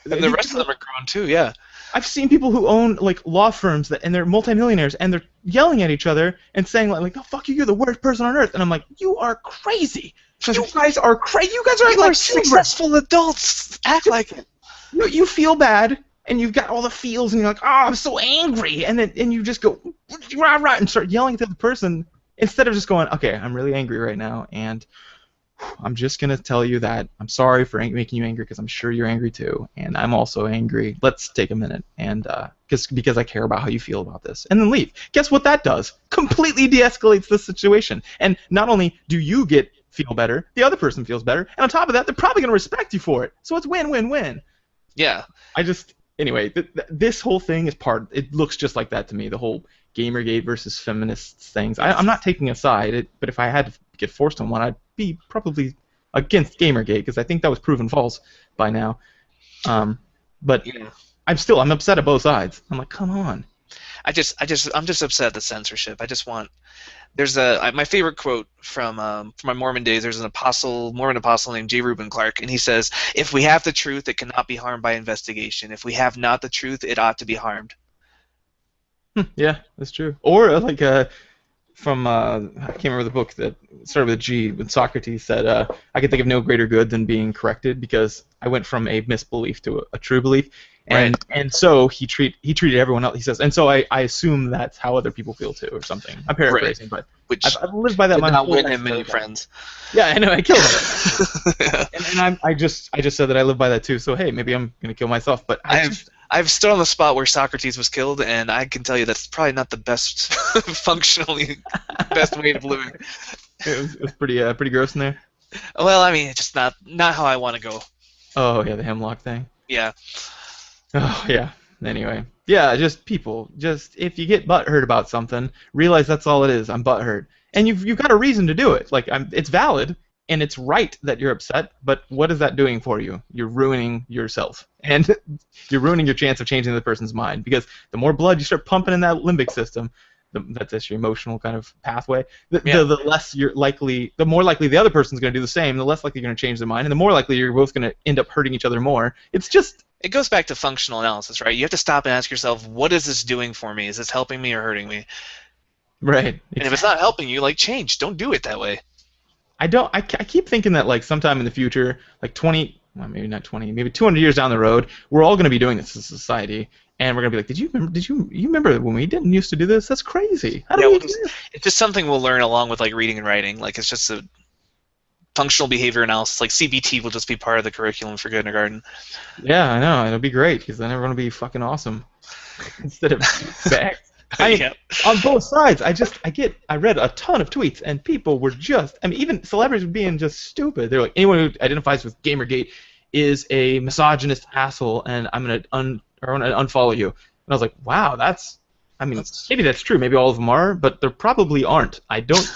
And the rest of them are grown too, yeah. I've seen people who own like law firms and they're multimillionaires, and they're yelling at each other and saying like, "No, fuck you, you're the worst person on earth." And I'm like, "You are crazy. You guys are crazy. You guys are like successful adults. Act like it. You feel bad." And you've got all the feels, and you're like, oh, I'm so angry, and you just go, rah, rah, and start yelling at the other person, instead of just going, okay, I'm really angry right now, and I'm just going to tell you that I'm sorry for making you angry, because I'm sure you're angry too, and I'm also angry. Let's take a minute, and because I care about how you feel about this, and then leave. Guess what that does? Completely de-escalates the situation, and not only do you feel better, the other person feels better, and on top of that, they're probably going to respect you for it, so it's win-win-win. Yeah. Anyway, this whole thing it looks just like that to me, the whole Gamergate versus feminists things. I'm not taking a side, but if I had to get forced on one, I'd be probably against Gamergate, because I think that was proven false by now. But yeah. I'm upset at both sides. I'm like, come on. I'm just upset at the censorship. There's my favorite quote from my Mormon days. There's an Mormon apostle named J. Reuben Clark, and he says, "If we have the truth, it cannot be harmed by investigation. If we have not the truth, it ought to be harmed." Yeah, that's true. Or from I can't remember the book that started with a G, when Socrates said, "I can think of no greater good than being corrected, because I went from a misbelief to a true belief." And so he treated everyone else. He says, and so I assume that's how other people feel too, or something. I'm paraphrasing, but I've lived by that. Did not win him many friends. Yeah, I know, I killed him. Yeah. And I just said that I live by that too. So hey, maybe I'm gonna kill myself. But I've stood on the spot where Socrates was killed, and I can tell you that's probably not the best functionally best way of living. It was pretty gross in there. Well, I mean, it's just not how I want to go. Oh yeah, the hemlock thing. Yeah. Oh yeah. Anyway, yeah, just if you get butthurt about something, realize that's all it is. I'm butthurt, and you've got a reason to do it. Like it's valid and it's right that you're upset. But what is that doing for you? You're ruining yourself, and you're ruining your chance of changing the person's mind. Because the more blood you start pumping in that limbic system, that's your emotional kind of pathway. The less the more likely the other person's going to do the same. The less likely you're going to change their mind, and the more likely you're both going to end up hurting each other more. It's just it goes back to functional analysis, right? You have to stop and ask yourself, what is this doing for me? Is this helping me or hurting me? Right. And if it's not helping you, like change. Don't do it that way. I don't. I keep thinking that like sometime in the future, like 20, well, maybe not 20, maybe 200 years down the road, we're all going to be doing this as a society, and we're going to be like, you remember when we didn't used to do this? That's crazy. How do Yeah, we well, do this? it's just something we'll learn along with like reading and writing. Like it's just a functional behavior analysis. Like CBT will just be part of the curriculum for kindergarten. Yeah, I know. It'll be great because then everyone will be fucking awesome instead of back. I mean, Yeah. on both sides, I read a ton of tweets, and people were just, I mean, even celebrities were being just stupid. They're like, anyone who identifies with Gamergate is a misogynist asshole, and I'm gonna unfollow you. And I was like, wow, I mean, maybe that's true. Maybe all of them are, but there probably aren't. I don't.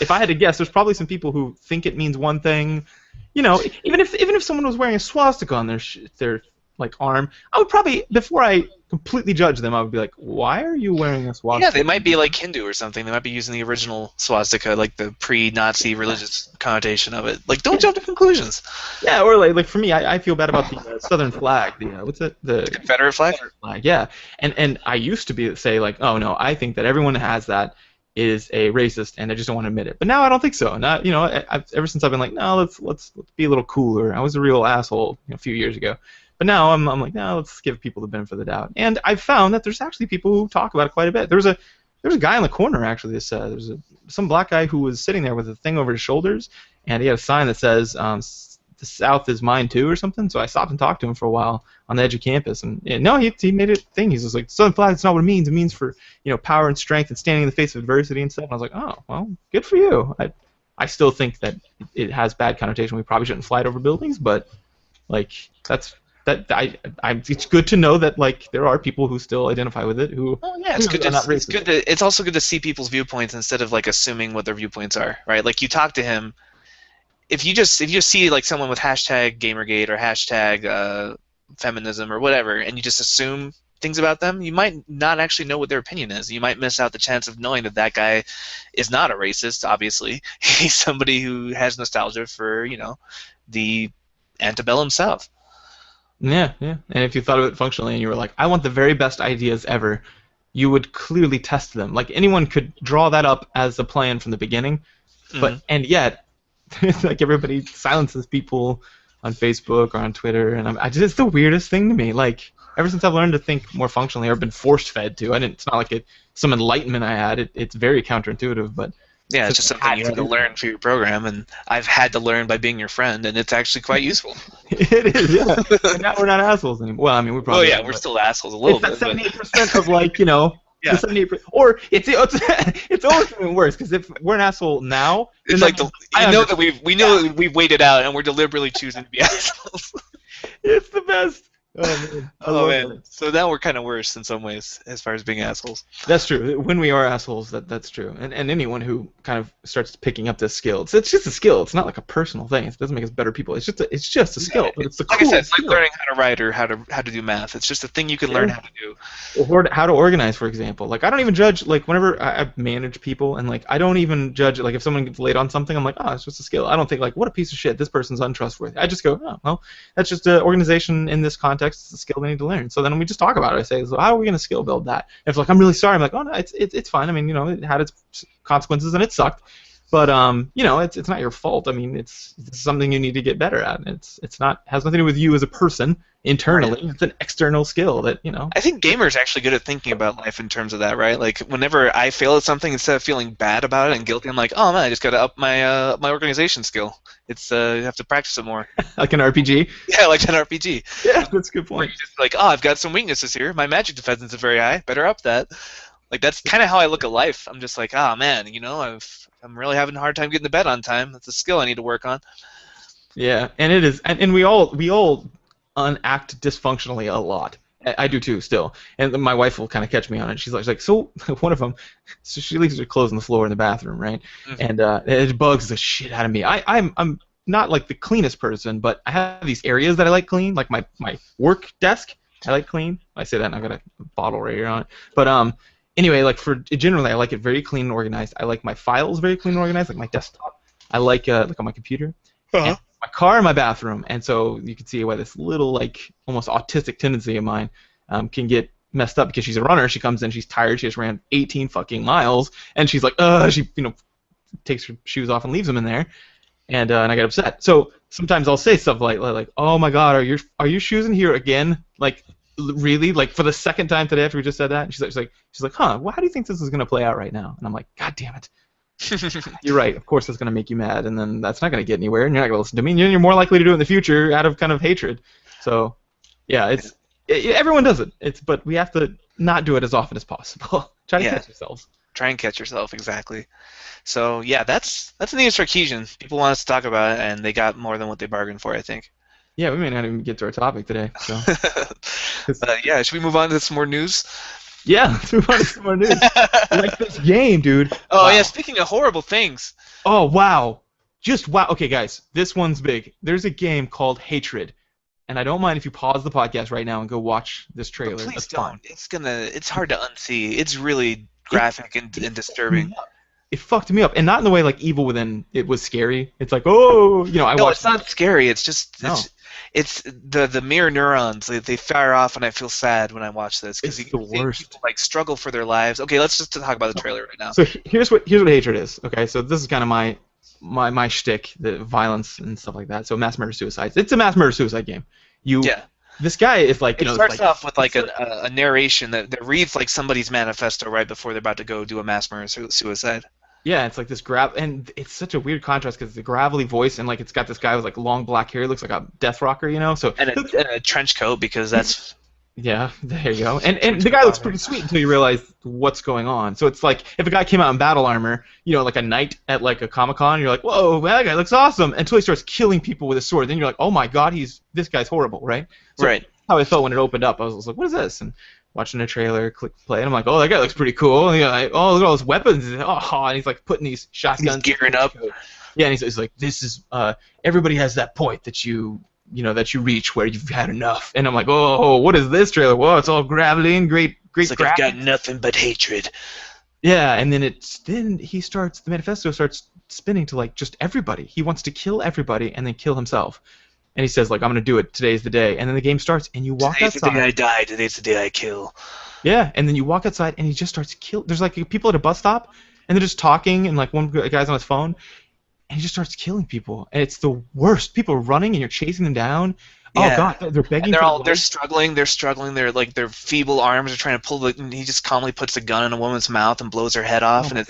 If I had to guess, there's probably some people who think it means one thing. You know, even if someone was wearing a swastika on their like arm, I would probably, before I completely judge them, I would be like, why are you wearing a swastika? Yeah, they might be like Hindu or something. They might be using the original swastika, like the pre-Nazi religious connotation of it. Like, don't jump to conclusions. Yeah, or like for me, I feel bad about the Southern flag. The what's it? The Confederate flag? flag. Yeah, and I used to say like, oh no, I think that everyone that has that is a racist, and I just don't want to admit it. But now I don't think so. Not, you know, ever since I've been like, no, let's be a little cooler. I was a real asshole, a few years ago. But now I'm like, no, let's give people the benefit of the doubt. And I've found that there's actually people who talk about it quite a bit. There's a guy in the corner actually. Some black guy who was sitting there with a thing over his shoulders, and he had a sign that says, "The South is mine too," or something. So I stopped and talked to him for a while on the edge of campus, and no, he made it a thing. He's just like, Southern flag, it's not what it means. It means for power and strength and standing in the face of adversity and stuff. And I was like, oh, well, good for you. I still think that it has bad connotation. We probably shouldn't fly it over buildings, but like it's good to know that like there are people who still identify with it who. Oh yeah, it's good. Are not It's racist. good to. It's also good to see people's viewpoints instead of like assuming what their viewpoints are, right? Like you talk to him. If you just see like someone with hashtag Gamergate or hashtag feminism or whatever, and you just assume things about them, you might not actually know what their opinion is. You might miss out the chance of knowing that that guy is not a racist. Obviously, he's somebody who has nostalgia for the antebellum South. Yeah, yeah. And if you thought of it functionally and you were like, I want the very best ideas ever, you would clearly test them. Like anyone could draw that up as a plan from the beginning, but and yet, it's like everybody silences people on Facebook or on Twitter, and it's the weirdest thing to me. Like ever since I've learned to think more functionally or been force fed to, it's not like some enlightenment I had. It's very counterintuitive, but Yeah, it's just something you had to learn for your program, and I've had to learn by being your friend, and it's actually quite useful. It is, yeah. And now we're not assholes anymore. Well, I mean, we probably. Oh yeah, we're still assholes a little It's that bit. 78% of like Yeah. the 78%, or it's almost even worse because if we're an asshole now, It's then like we know that we've waited out, and we're deliberately choosing to be assholes. it's the best. Oh man. I Oh love man, that. so now we're kind of worse in some ways as far as being assholes. That's true. When we are assholes, that's true. And anyone who kind of starts picking up this skill, it's just a skill. It's not like a personal thing. It doesn't make us better people. It's just a skill. But it's the Like cool I said, it's like skill. learning how to write or how to do math. It's just a thing you can learn how to do. Or how to organize, for example. Like I don't even judge. Like whenever I manage people, and like I don't even judge. Like if someone gets late on something, I'm like, oh, it's just a skill. I don't think like what a piece of shit. This person's untrustworthy. I just go, oh, well, that's just an organization in this context. It's a skill they need to learn. So then we just talk about it. I say, so how are we going to skill build that? And if like I'm really sorry, I'm like, oh no, it's fine. I mean, it had its consequences and it sucked. But it's not your fault. I mean, it's something you need to get better at. It's not has nothing to do with you as a person internally. Right. It's an external skill that I think gamers are actually good at thinking about life in terms of that, right? Like whenever I fail at something, instead of feeling bad about it and guilty, I'm like, oh man, I just got to up my organization skill. It's you have to practice it more. Like an RPG. Yeah, like an RPG. Yeah, that's a good point. Where you just like, oh, I've got some weaknesses here. My magic defense is very high. Better up that. Like that's kind of how I look at life. I'm just like, ah, man, I'm really having a hard time getting to bed on time. That's a skill I need to work on. Yeah, and it is, and we all act dysfunctionally a lot. I do too, still. And my wife will kind of catch me on it. She's like, so one of them, so she leaves her clothes on the floor in the bathroom, right? Mm-hmm. And it bugs the shit out of me. I'm not like the cleanest person, but I have these areas that I like clean, like my work desk. I like clean. I say that, and I've got a bottle right here on it. But anyway, like generally, I like it very clean and organized. I like my files very clean and organized, like my desktop. I like on my computer. Uh-huh. my car in my bathroom, and so you can see why this little like almost autistic tendency of mine can get messed up because she's a runner. She comes in, she's tired, she just ran 18 fucking miles, and she's like, she takes her shoes off and leaves them in there, and I get upset. So sometimes I'll say stuff like, oh my god, are your shoes in here again? Like really, like for the second time today after we just said that. And she's like, huh? Well, how do you think this is gonna play out right now? And I'm like, god damn it. You're right. Of course, that's going to make you mad, and then that's not going to get anywhere, and you're not going to listen to me. And you're more likely to do it in the future out of kind of hatred. So, yeah, everyone does it. But we have to not do it as often as possible. Try to catch yourselves. Try and catch yourself, exactly. So yeah, that's the news for Keijin. People want us to talk about it, and they got more than what they bargained for, I think. Yeah, we may not even get to our topic today. So. Yeah, should we move on to some more news? Yeah, let's move on to some more news. Like this game, dude. Oh, wow. Yeah, speaking of horrible things. Oh, wow. Just wow. Okay, guys, this one's big. There's a game called Hatred, and I don't mind if you pause the podcast right now and go watch this trailer. But please That's don't. fine. It's hard to unsee. It's really graphic and disturbing. It fucked me up, and not in the way like Evil Within. It was scary. It's like, oh, I No, watched. it's not scary. It's just it's the mirror neurons. They fire off, and I feel sad when I watch this because It's you the see worst. people like struggle for their lives. Okay, let's just talk about the trailer right now. So here's what Hatred is. Okay, so this is kind of my shtick, the violence and stuff like that. So mass murder suicides. It's a mass murder suicide game. This guy is like, It starts off with like a narration that reads like somebody's manifesto right before they're about to go do a mass murder suicide. Yeah, it's like this and it's such a weird contrast because the gravelly voice and like it's got this guy with like long black hair, looks like a death rocker, So and a trench coat because that's yeah, there you go. And the guy looks pretty sweet until you realize what's going on. So it's like if a guy came out in battle armor, like a knight at like a Comic-Con, you're like, whoa, that guy looks awesome. Until he starts killing people with a sword, then you're like, oh my god, this guy's horrible, right? So right. That's how I felt when it opened up. I was like, what is this? And watching the trailer, click play, and I'm like, oh, that guy looks pretty cool. And oh, look at all his weapons. And he's like putting these shotguns. He's gearing up. Yeah, and he's like, this is everybody has that point that you reach where you've had enough. And I'm like, oh, what is this trailer? Whoa, it's all gravelly and great. It's like I've got nothing but hatred. Yeah, and then the manifesto starts spinning to like just everybody. He wants to kill everybody and then kill himself. And he says, like, I'm going to do it. Today's the day. And then the game starts, and you walk outside. Today's the day I die. Today's the day I kill. Yeah, and then you walk outside, and he just starts killing. There's, like, people at a bus stop, and they're just talking, and, like, one guy's on his phone, and he just starts killing people. And it's the worst. People are running, and you're chasing them down. Yeah. Oh, God, they're begging and they're struggling. They're struggling. They're, like, their feeble arms are trying to pull and he just calmly puts a gun in a woman's mouth and blows her head off. Oh, and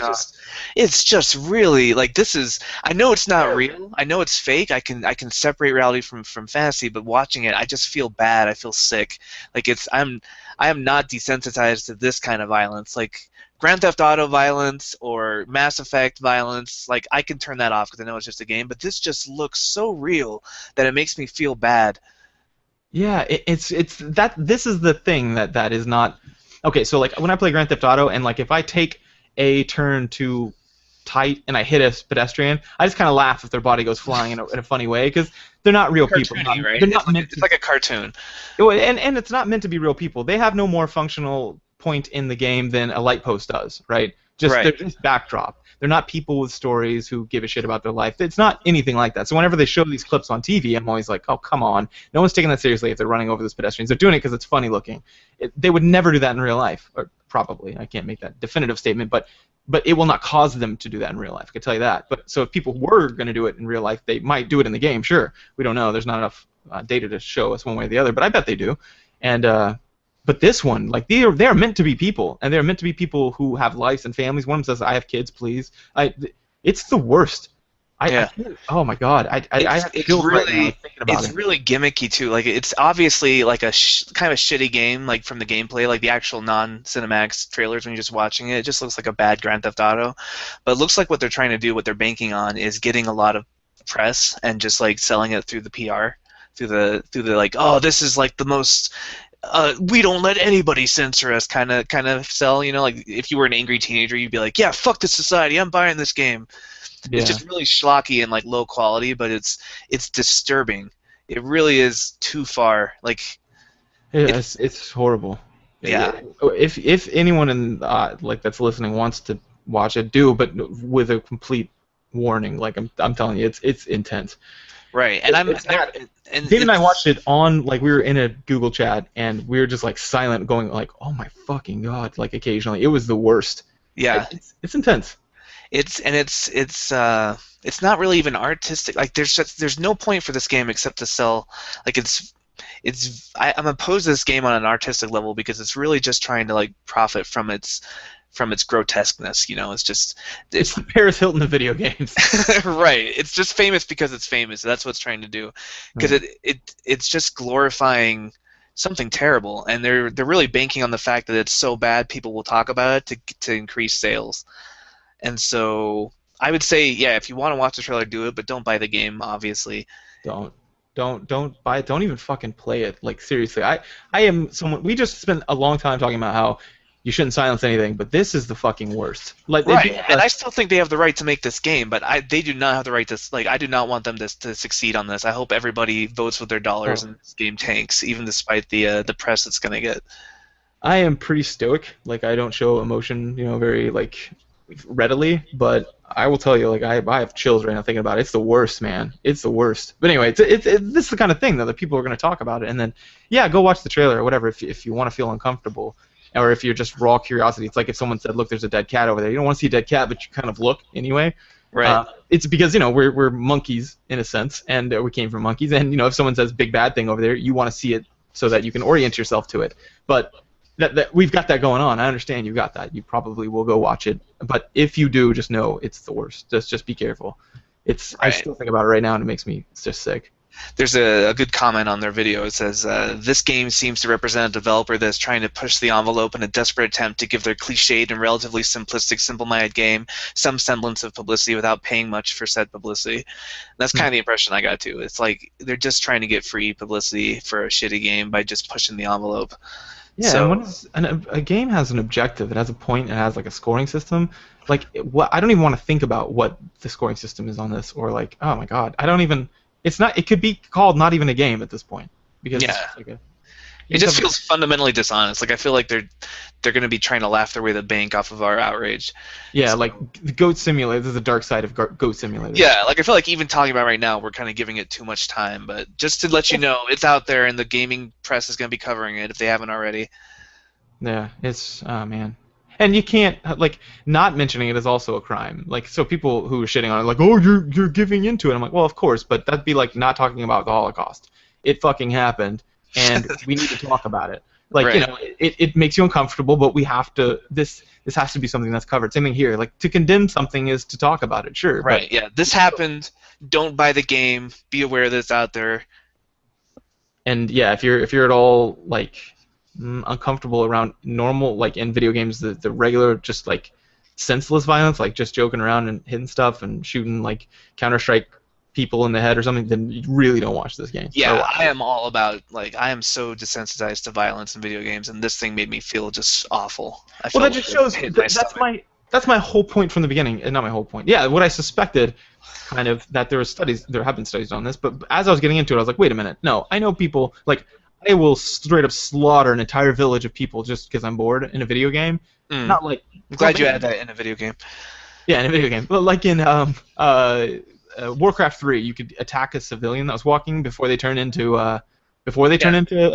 it's just really, like, this is, I know it's not real. I know it's fake. I can separate reality from fantasy, but watching it, I just feel bad. I feel sick. Like, I am not desensitized to this kind of violence. Like, Grand Theft Auto violence or Mass Effect violence, like, I can turn that off because I know it's just a game, but this just looks so real that it makes me feel bad. Yeah, it's that. This is the thing that is not okay. So like when I play Grand Theft Auto and like if I take a turn too tight and I hit a pedestrian, I just kind of laugh if their body goes flying in a funny way because they're not real people. Right? They're not meant. It's like a cartoon. And it's not meant to be real people. They have no more functional point in the game than a light post does, right? They're just backdrop. They're not people with stories who give a shit about their life. It's not anything like that. So whenever they show these clips on TV, I'm always like, oh, come on. No one's taking that seriously if they're running over those pedestrians. They're doing it because it's funny looking. They would never do that in real life. Or probably. I can't make that definitive statement. But it will not cause them to do that in real life. I can tell you that. But so if people were going to do it in real life, they might do it in the game. Sure. We don't know. There's not enough data to show us one way or the other. But I bet they do. And but this one, like they're meant to be people, and they're meant to be people who have lives and families. One of them says, "I have kids, please." It's the worst. Oh my God, I have chills right now thinking about it. It's really gimmicky too. Like it's obviously like a kind of a shitty game, like from the gameplay, like the actual non-cinematics trailers. When you're just watching it, it just looks like a bad Grand Theft Auto. But it looks like what they're trying to do, what they're banking on, is getting a lot of press and just like selling it through the PR, through the like, oh, this is like the most. We don't let anybody censor us kind of sell, like if you were an angry teenager, you'd be like, yeah, fuck this society, I'm buying this game. Yeah. It's just really schlocky and like low quality, but it's disturbing. It really is too far. Like, it's horrible. Yeah. If anyone in like that's listening wants to watch it, do, but with a complete warning. Like I'm telling you, it's intense. Right, and I'm It's there, not. and Dave and I it's watched it on like we were in a Google chat and we were just like silent, going like, "Oh my fucking god!" Like occasionally, it was the worst. yeah, It's intense. it's not really even artistic. Like there's no point for this game except to sell. Like I'm opposed to this game on an artistic level because it's really just trying to like profit from its grotesqueness. You know, It's it's the Paris Hilton of video games. right. It's just famous because it's famous. That's what it's trying to do. Because Yeah. it's just glorifying something terrible, and they're really banking on the fact that it's so bad people will talk about it to increase sales. And so I would say, yeah, if you want to watch the trailer, do it, but don't buy the game, obviously. Don't, don't buy it. Don't even fucking play it. Like seriously, I am someone. We just spent a long time talking about how you shouldn't silence anything, but this is the fucking worst. Like it'd Right, be and I still think they have the right to make this game, but they do not have the right to like. I do not want them to succeed on this. I hope everybody votes with their dollars oh, and this game tanks, even despite the press it's gonna get. I am pretty stoic. Like I don't show emotion, very like readily. But I will tell you, like I have chills right now thinking about it. It's the worst, man. It's the worst. But anyway, this is the kind of thing though that people are going to talk about it, and then yeah, go watch the trailer or whatever if you want to feel uncomfortable. Or if you're just raw curiosity, it's like if someone said, "Look, there's a dead cat over there." You don't want to see a dead cat, but you kind of look anyway. Right. It's because we're monkeys in a sense, and we came from monkeys. And if someone says "big bad thing" over there, you want to see it so that you can orient yourself to it. But that we've got that going on. I understand you got that. You probably will go watch it. But if you do, just know it's the worst. Just be careful. I Right. still think about it right now, and it makes me just sick. There's a good comment on their video. It says, "This game seems to represent a developer that's trying to push the envelope in a desperate attempt to give their cliched and relatively simplistic, simple-minded game some semblance of publicity without paying much for said publicity." And that's kind of the impression I got too. It's like they're just trying to get free publicity for a shitty game by just pushing the envelope. Yeah, and So a game has an objective, it has a point, it has like a scoring system. Like what I don't even want to think about what the scoring system is on this, or like, oh my god, I don't even. It's not. It could be called not even a game at this point because it's yeah, just like a. You it just just have feels fundamentally dishonest. Like I feel like they're going to be trying to laugh their way to the bank off of our outrage. yeah, So, like the Goat Simulator. This is the dark side of Goat Simulator. yeah, like I feel like even talking about it right now, we're kind of giving it too much time. But just to let you know, it's out there, and the gaming press is going to be covering it if they haven't already. Yeah, it's oh man. And you can't like not mentioning it is also a crime. Like so people who are shitting on it like, "Oh, you're giving into it." I'm like, "Well, of course, but that'd be like not talking about the Holocaust. It fucking happened and we need to talk about it." Like, Right. it makes you uncomfortable, but we have to this has to be something that's covered. Same thing here. Like to condemn something is to talk about it, sure, Right. Yeah. This happened. Don't buy the game. Be aware that it's out there. and yeah, if you're at all like uncomfortable around normal like in video games the regular just like senseless violence like just joking around and hitting stuff and shooting like Counter-Strike people in the head or something, then you really don't watch this game. Yeah, Or I am all about like I am so desensitized to violence in video games, and this thing made me feel just awful. I well, felt that just like it shows hit my that's stomach. my whole point from the beginning. Not my whole point. Yeah, what I suspected, kind of that there have been studies on this, but as I was getting into it, I was like, wait a minute, no, I know people like I will straight up slaughter an entire village of people just because I'm bored in a video game. Mm. Not like I'm glad you added that in a video game. yeah, in a video game, but like in Warcraft 3, you could attack a civilian that was walking before they turn Yeah. into a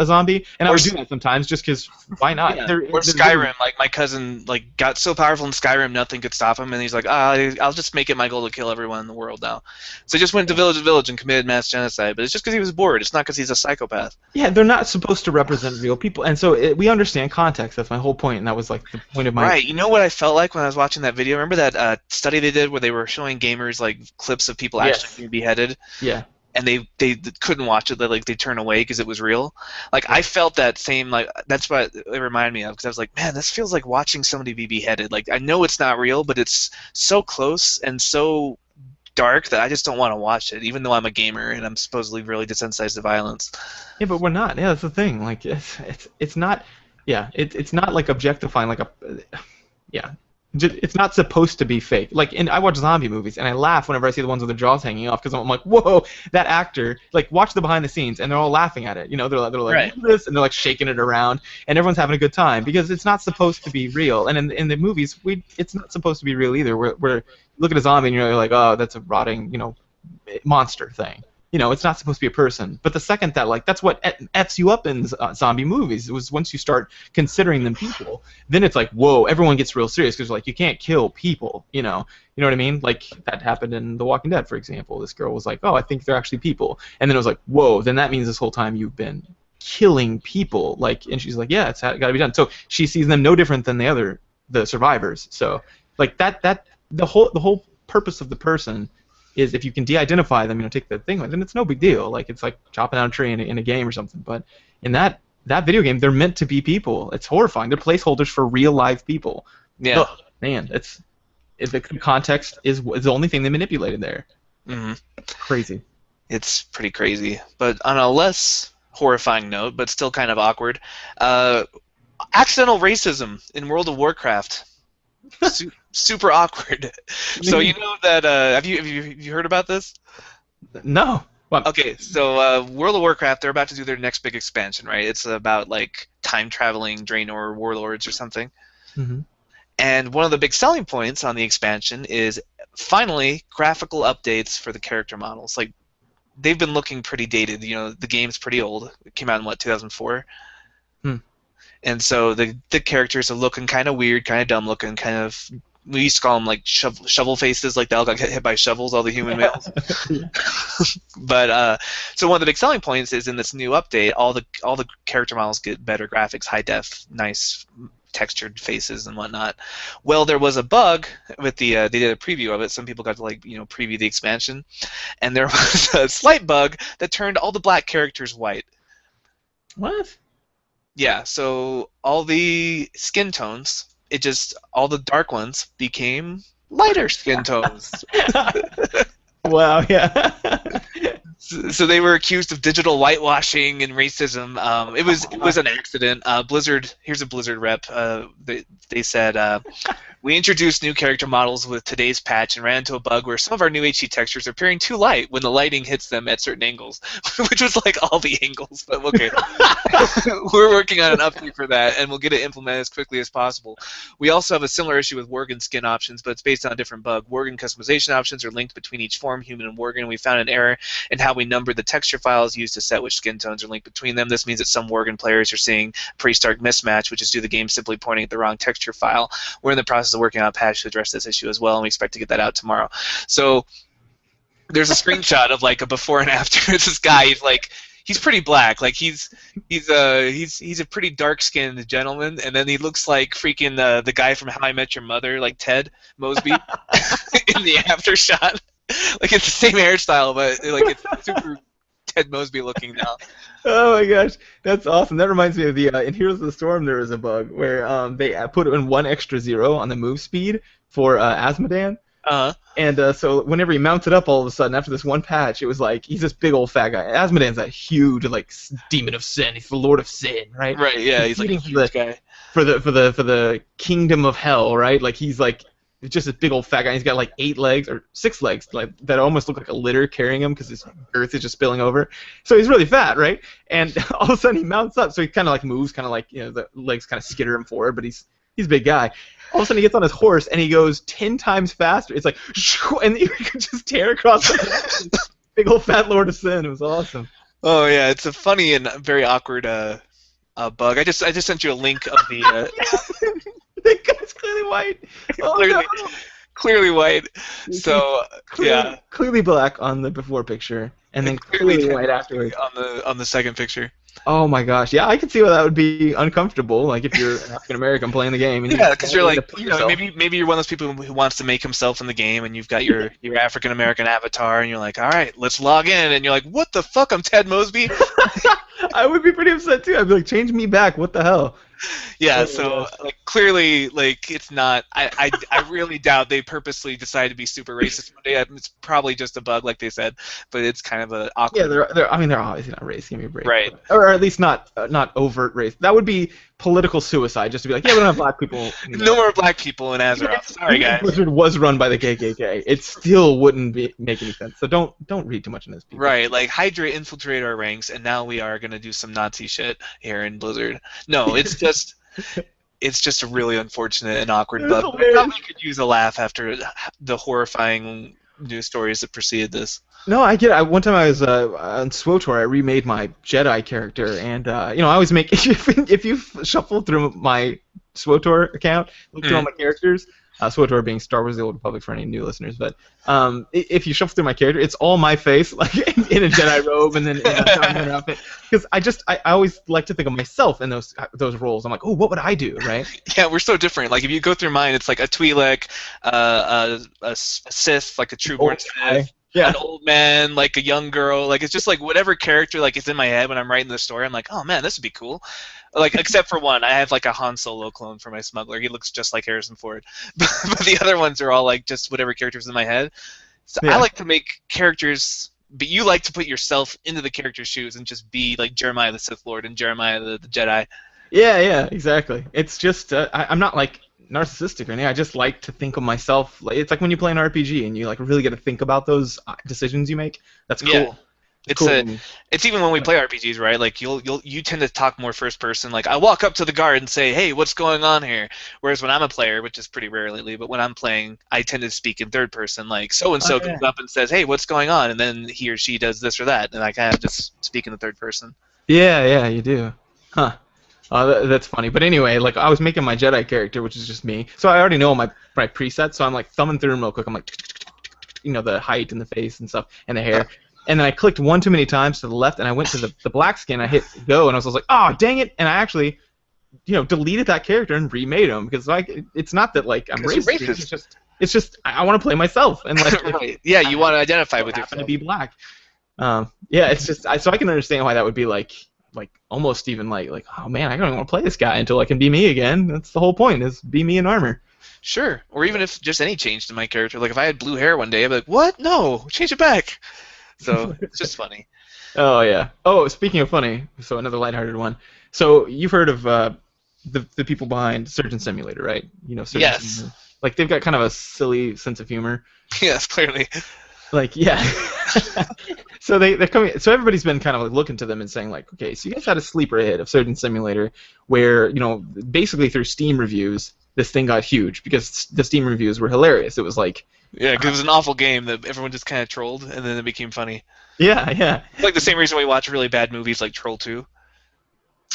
zombie, and I Or would s- do that sometimes just because why not? Yeah. They're Or really- Skyrim, like my cousin like got so powerful in Skyrim nothing could stop him, and he's like, I'll just make it my goal to kill everyone in the world now. So he just went to village and committed mass genocide. But it's just because he was bored. It's not because he's a psychopath. Yeah, they're not supposed to represent real people, and so we understand context. That's my whole point, and that was like the point of my. Right. You know what I felt like when I was watching that video? Remember that study they did where they were showing gamers like clips of people Yes. actually being beheaded, Yeah. and they couldn't watch it. They turn away because it was real. Like I felt that same like that's what it reminded me of because I was like, man, this feels like watching somebody be beheaded. Like I know it's not real, but it's so close and so dark that I just don't want to watch it, even though I'm a gamer and I'm supposedly really desensitized to violence. Yeah, but we're not. Yeah, that's the thing. Like it's not. Yeah, it's not like objectifying like a. Yeah, it's not supposed to be fake. Like, I watch zombie movies and I laugh whenever I see the ones with their jaws hanging off because I'm like, whoa, that actor. Like, watch the behind the scenes and they're all laughing at it. They're like Right. this and they're like shaking it around and everyone's having a good time because it's not supposed to be real. And in the movies, it's not supposed to be real either. We're look at a zombie and you're like, oh, that's a rotting monster thing. It's not supposed to be a person. But the second that, like, that's what f's you up in zombie movies. It was once you start considering them people, then it's like, whoa, everyone gets real serious because like you can't kill people. You know what I mean? Like that happened in The Walking Dead, for example. This girl was like, oh, I think they're actually people, and then it was like, whoa, then that means this whole time you've been killing people. Like, and she's like, yeah, it's got to be done. So she sees them no different than the survivors. So like that the whole purpose of the person is if you can de-identify them, take the thing, then it's no big deal. Like it's like chopping down a tree in a game or something. But in that video game, they're meant to be people. It's horrifying. They're placeholders for real live people. Yeah. Ugh, man, the context is the only thing they manipulated there. Mm-hmm. Crazy. It's pretty crazy. But on a less horrifying note, but still kind of awkward, accidental racism in World of Warcraft. Super awkward. So you know that have you heard about this? No. What? Okay, so World of Warcraft, they're about to do their next big expansion, right? It's about like time traveling Draenor warlords or something. Mm-hmm. And one of the big selling points on the expansion is finally graphical updates for the character models. Like they've been looking pretty dated. The game's pretty old. It came out in 2004. And so the characters are looking kind of weird, kind of dumb looking, kind of. We used to call them like shovel faces, like they all got hit by shovels, all the human males. But so one of the big selling points is in this new update, all the character models get better graphics, high def, nice textured faces and whatnot. Well, there was a bug with the they did a preview of it. Some people got to preview the expansion, and there was a slight bug that turned all the black characters white. What? Yeah, so all the skin tones, all the dark ones became lighter skin tones. Wow, yeah. So they were accused of digital whitewashing and racism. It was an accident. Blizzard, here's a Blizzard rep. They said, we introduced new character models with today's patch and ran into a bug where some of our new HD textures are appearing too light when the lighting hits them at certain angles, which was like all the angles. But okay, we're working on an update for that, and we'll get it implemented as quickly as possible. We also have a similar issue with Worgen skin options, but it's based on a different bug. Worgen customization options are linked between each form, human and Worgen. We found an error in how we number the texture files used to set which skin tones are linked between them. This means that some Worgen players are seeing a pretty stark mismatch, which is due to the game simply pointing at the wrong texture file. We're in the process of working on a patch to address this issue as well, and we expect to get that out tomorrow. So there's a screenshot of like a before and after. It's this guy. He's pretty black. Like he's a pretty dark-skinned gentleman, and then he looks like freaking the guy from How I Met Your Mother, like Ted Mosby, in the after shot. Like it's the same hairstyle, but like it's super Ted Mosby looking now. Oh my gosh, that's awesome. That reminds me of in Heroes of the Storm. There was a bug where they put in 1 extra 0 on the move speed for Asmodan. And so whenever he mounted up, all of a sudden after this one patch, it was like he's this big old fat guy. Asmodan's that huge like demon of sin. He's the Lord of Sin, right? Right. Yeah. He's like a huge guy for the kingdom of hell, right? Like he's like. It's just this big old fat guy. He's got like 8 legs or 6 legs, like that almost look like a litter carrying him because his girth is just spilling over. So he's really fat, right? And all of a sudden he mounts up, so he kind of like moves, kind of like the legs kind of skitter him forward, but he's a big guy. All of a sudden he gets on his horse and he goes 10 times faster. It's like, and you can just tear across the big old fat Lord of Sin. It was awesome. Oh yeah, it's a funny and very awkward bug. I just sent you a link of the. That guy's clearly white. Oh, clearly white. So clearly black on the before picture, and then clearly white afterwards on the second picture. Oh my gosh, yeah, I can see why that would be uncomfortable. Like if you're an African American playing the game, and yeah, because you're like, maybe you're one of those people who wants to make himself in the game, and you've got your African American avatar, and you're like, all right, let's log in, and you're like, what the fuck, I'm Ted Mosby. I would be pretty upset too. I'd be like, change me back. What the hell? Yeah, so like clearly, like it's not. I really doubt they purposely decided to be super racist one day. It's probably just a bug, like they said, but it's kind of a awkward. Yeah, they're obviously not racist. Give me a break. Right. Or at least not overt race. That would be political suicide, just to be like, yeah, we don't have black people. No more black people in Azeroth. Sorry, guys. Blizzard was run by the KKK. It still wouldn't make any sense. So don't read too much into this. People. Right, like Hydra infiltrated our ranks, and now we are gonna do some Nazi shit here in Blizzard. No, it's just a really unfortunate and awkward bug. I thought we could use a laugh after the horrifying news stories that preceded this. No, I get it. One time I was on SWOTOR, I remade my Jedi character, and I always make if you shuffle through my SWOTOR account, look through all Mhm. my characters. SWOTOR being Star Wars: The Old Republic for any new listeners, but if you shuffle through my character, it's all my face, like in a Jedi robe and then in a Darth outfit. Because I always like to think of myself in those roles. I'm like, oh, what would I do, right? Yeah, we're so different. Like if you go through mine, it's like a Twi'lek, a Sith, like a Old Trueborn guy. Sith, Yeah. an old man, like a young girl. Like it's just like whatever character like is in my head when I'm writing the story. I'm like, oh man, this would be cool. Like except for one, I have like a Han Solo clone for my smuggler. He looks just like Harrison Ford, but the other ones are all like just whatever characters in my head. So I Yeah. like to make characters. But you like to put yourself into the character's shoes and just be like Jeremiah the Sith Lord and Jeremiah the Jedi. Yeah, yeah, exactly. It's just I'm not like narcissistic or anything. I just like to think of myself. Like, it's like when you play an RPG and you like really get to think about those decisions you make. That's Yeah. cool. It's Cool. a, it's even when we play RPGs, right? Like you tend to talk more first person. Like I walk up to the guard and say, "Hey, what's going on here?" Whereas when I'm a player, which is pretty rare lately, but when I'm playing, I tend to speak in third person. Like so and Oh, so yeah. comes up and says, "Hey, what's going on?" And then he or she does this or that, and I kind of just speak in the third person. Yeah, yeah, you do. Huh. That's funny. But anyway, like I was making my Jedi character, which is just me. So I already know my presets. So I'm like thumbing through them real quick. I'm like, the height and the face and stuff and the hair. And then I clicked one too many times to the left, and I went to the black skin. I hit go, and I was like, oh, dang it! And I actually, deleted that character and remade him because like it's not that like I'm 'Cause you're racist. racist. It's just I want to play myself, and like if Right. Yeah, you want to identify I with happen to yourself. be black. Yeah, it's just so I can understand why that would be like almost even like oh man, I don't even want to play this guy until I can be me again. That's the whole point is be me in armor. Sure. Or even if just any change to my character. Like if I had blue hair one day, I'd be like, "What? No, change it back." So it's just funny. Oh yeah. Oh, speaking of funny, so another lighthearted one. So you've heard of the people behind Surgeon Simulator, right? Surgeon Yes. Simulator. Like they've got kind of a silly sense of humor. Yes, clearly. Like yeah. So they're coming. So everybody's been kind of like looking to them and saying like, okay, so you guys had a sleeper hit of Surgeon Simulator, where basically through Steam reviews, this thing got huge because the Steam reviews were hilarious. It was like, Yeah, because it was an awful game that everyone just kind of trolled, and then it became funny. yeah, yeah. It's like the same reason we watch really bad movies like Troll 2.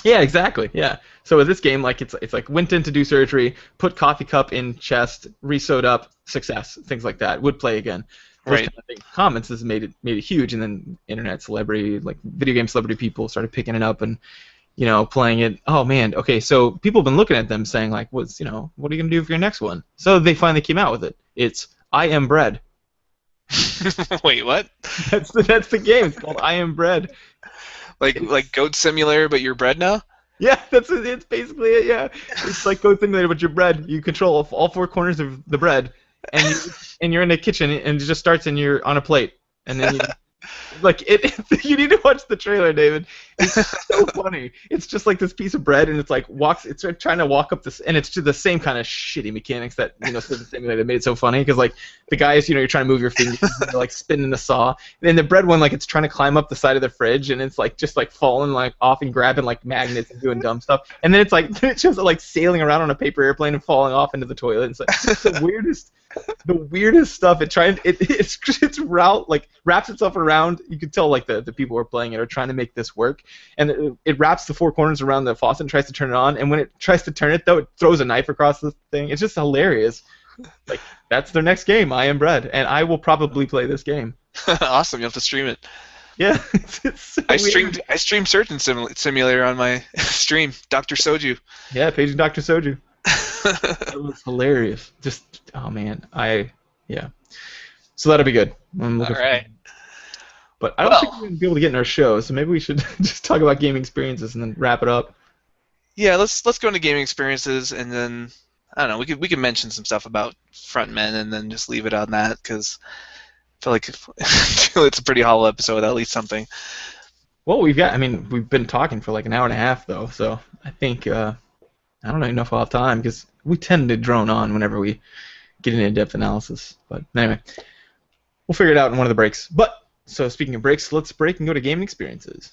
Yeah, exactly. Yeah. So with this game, like it's like went in to do surgery, put coffee cup in chest, re-sewed up, success, things like that. Would play again. Those Right. kind of comments has made it huge, and then internet celebrity, like video game celebrity people started picking it up and playing it. Oh man, okay. So people have been looking at them saying like, what are you gonna do for your next one? So they finally came out with it. It's I Am Bread. Wait, what? That's the game. It's called I Am Bread. Like Goat Simulator, but you're bread now? Yeah, it's basically it. Yeah, it's like Code Simulator, but your bread. You control all four corners of the bread, and you're in the kitchen, and it just starts, and you're on a plate, and then like it. You need to watch the trailer, David. It's so funny. It's just like this piece of bread, and it's like It's trying to walk up this, and it's just the same kind of shitty mechanics that Surgeon Simulator made it so funny because like the guys, you're trying to move your fingers, and you're, like spinning the saw, and then the bread one, like it's trying to climb up the side of the fridge, and it's like just like falling like off and grabbing like magnets and doing dumb stuff, and then it's like then it shows it like sailing around on a paper airplane and falling off into the toilet. It's like the weirdest stuff. It's wraps itself around. You could tell like the people who are playing it are trying to make this work, and it wraps the four corners around the faucet and tries to turn it on. And when it tries to turn it, though, it throws a knife across the thing. It's just hilarious. Like that's their next game, I Am Bread, and I will probably play this game. Awesome, you have to stream it. Yeah, it's so weird. I streamed Surgeon Simulator on my stream, Dr. Soju. Yeah, paging Dr. Soju. It was hilarious. Just oh man, yeah. So that'll be good. I'm looking All right. But I don't think we're going to be able to get in our show, so maybe we should just talk about gaming experiences and then wrap it up. Yeah, let's go into gaming experiences, and then I don't know. We could mention some stuff about frontmen, and then just leave it on that because I feel like it's a pretty hollow episode without at least something. Well, we've been talking for like an hour and a half, though, so I think, I don't know enough about time because we tend to drone on whenever we get into in-depth analysis. But anyway, we'll figure it out in one of the breaks. So speaking of breaks, let's break and go to gaming experiences.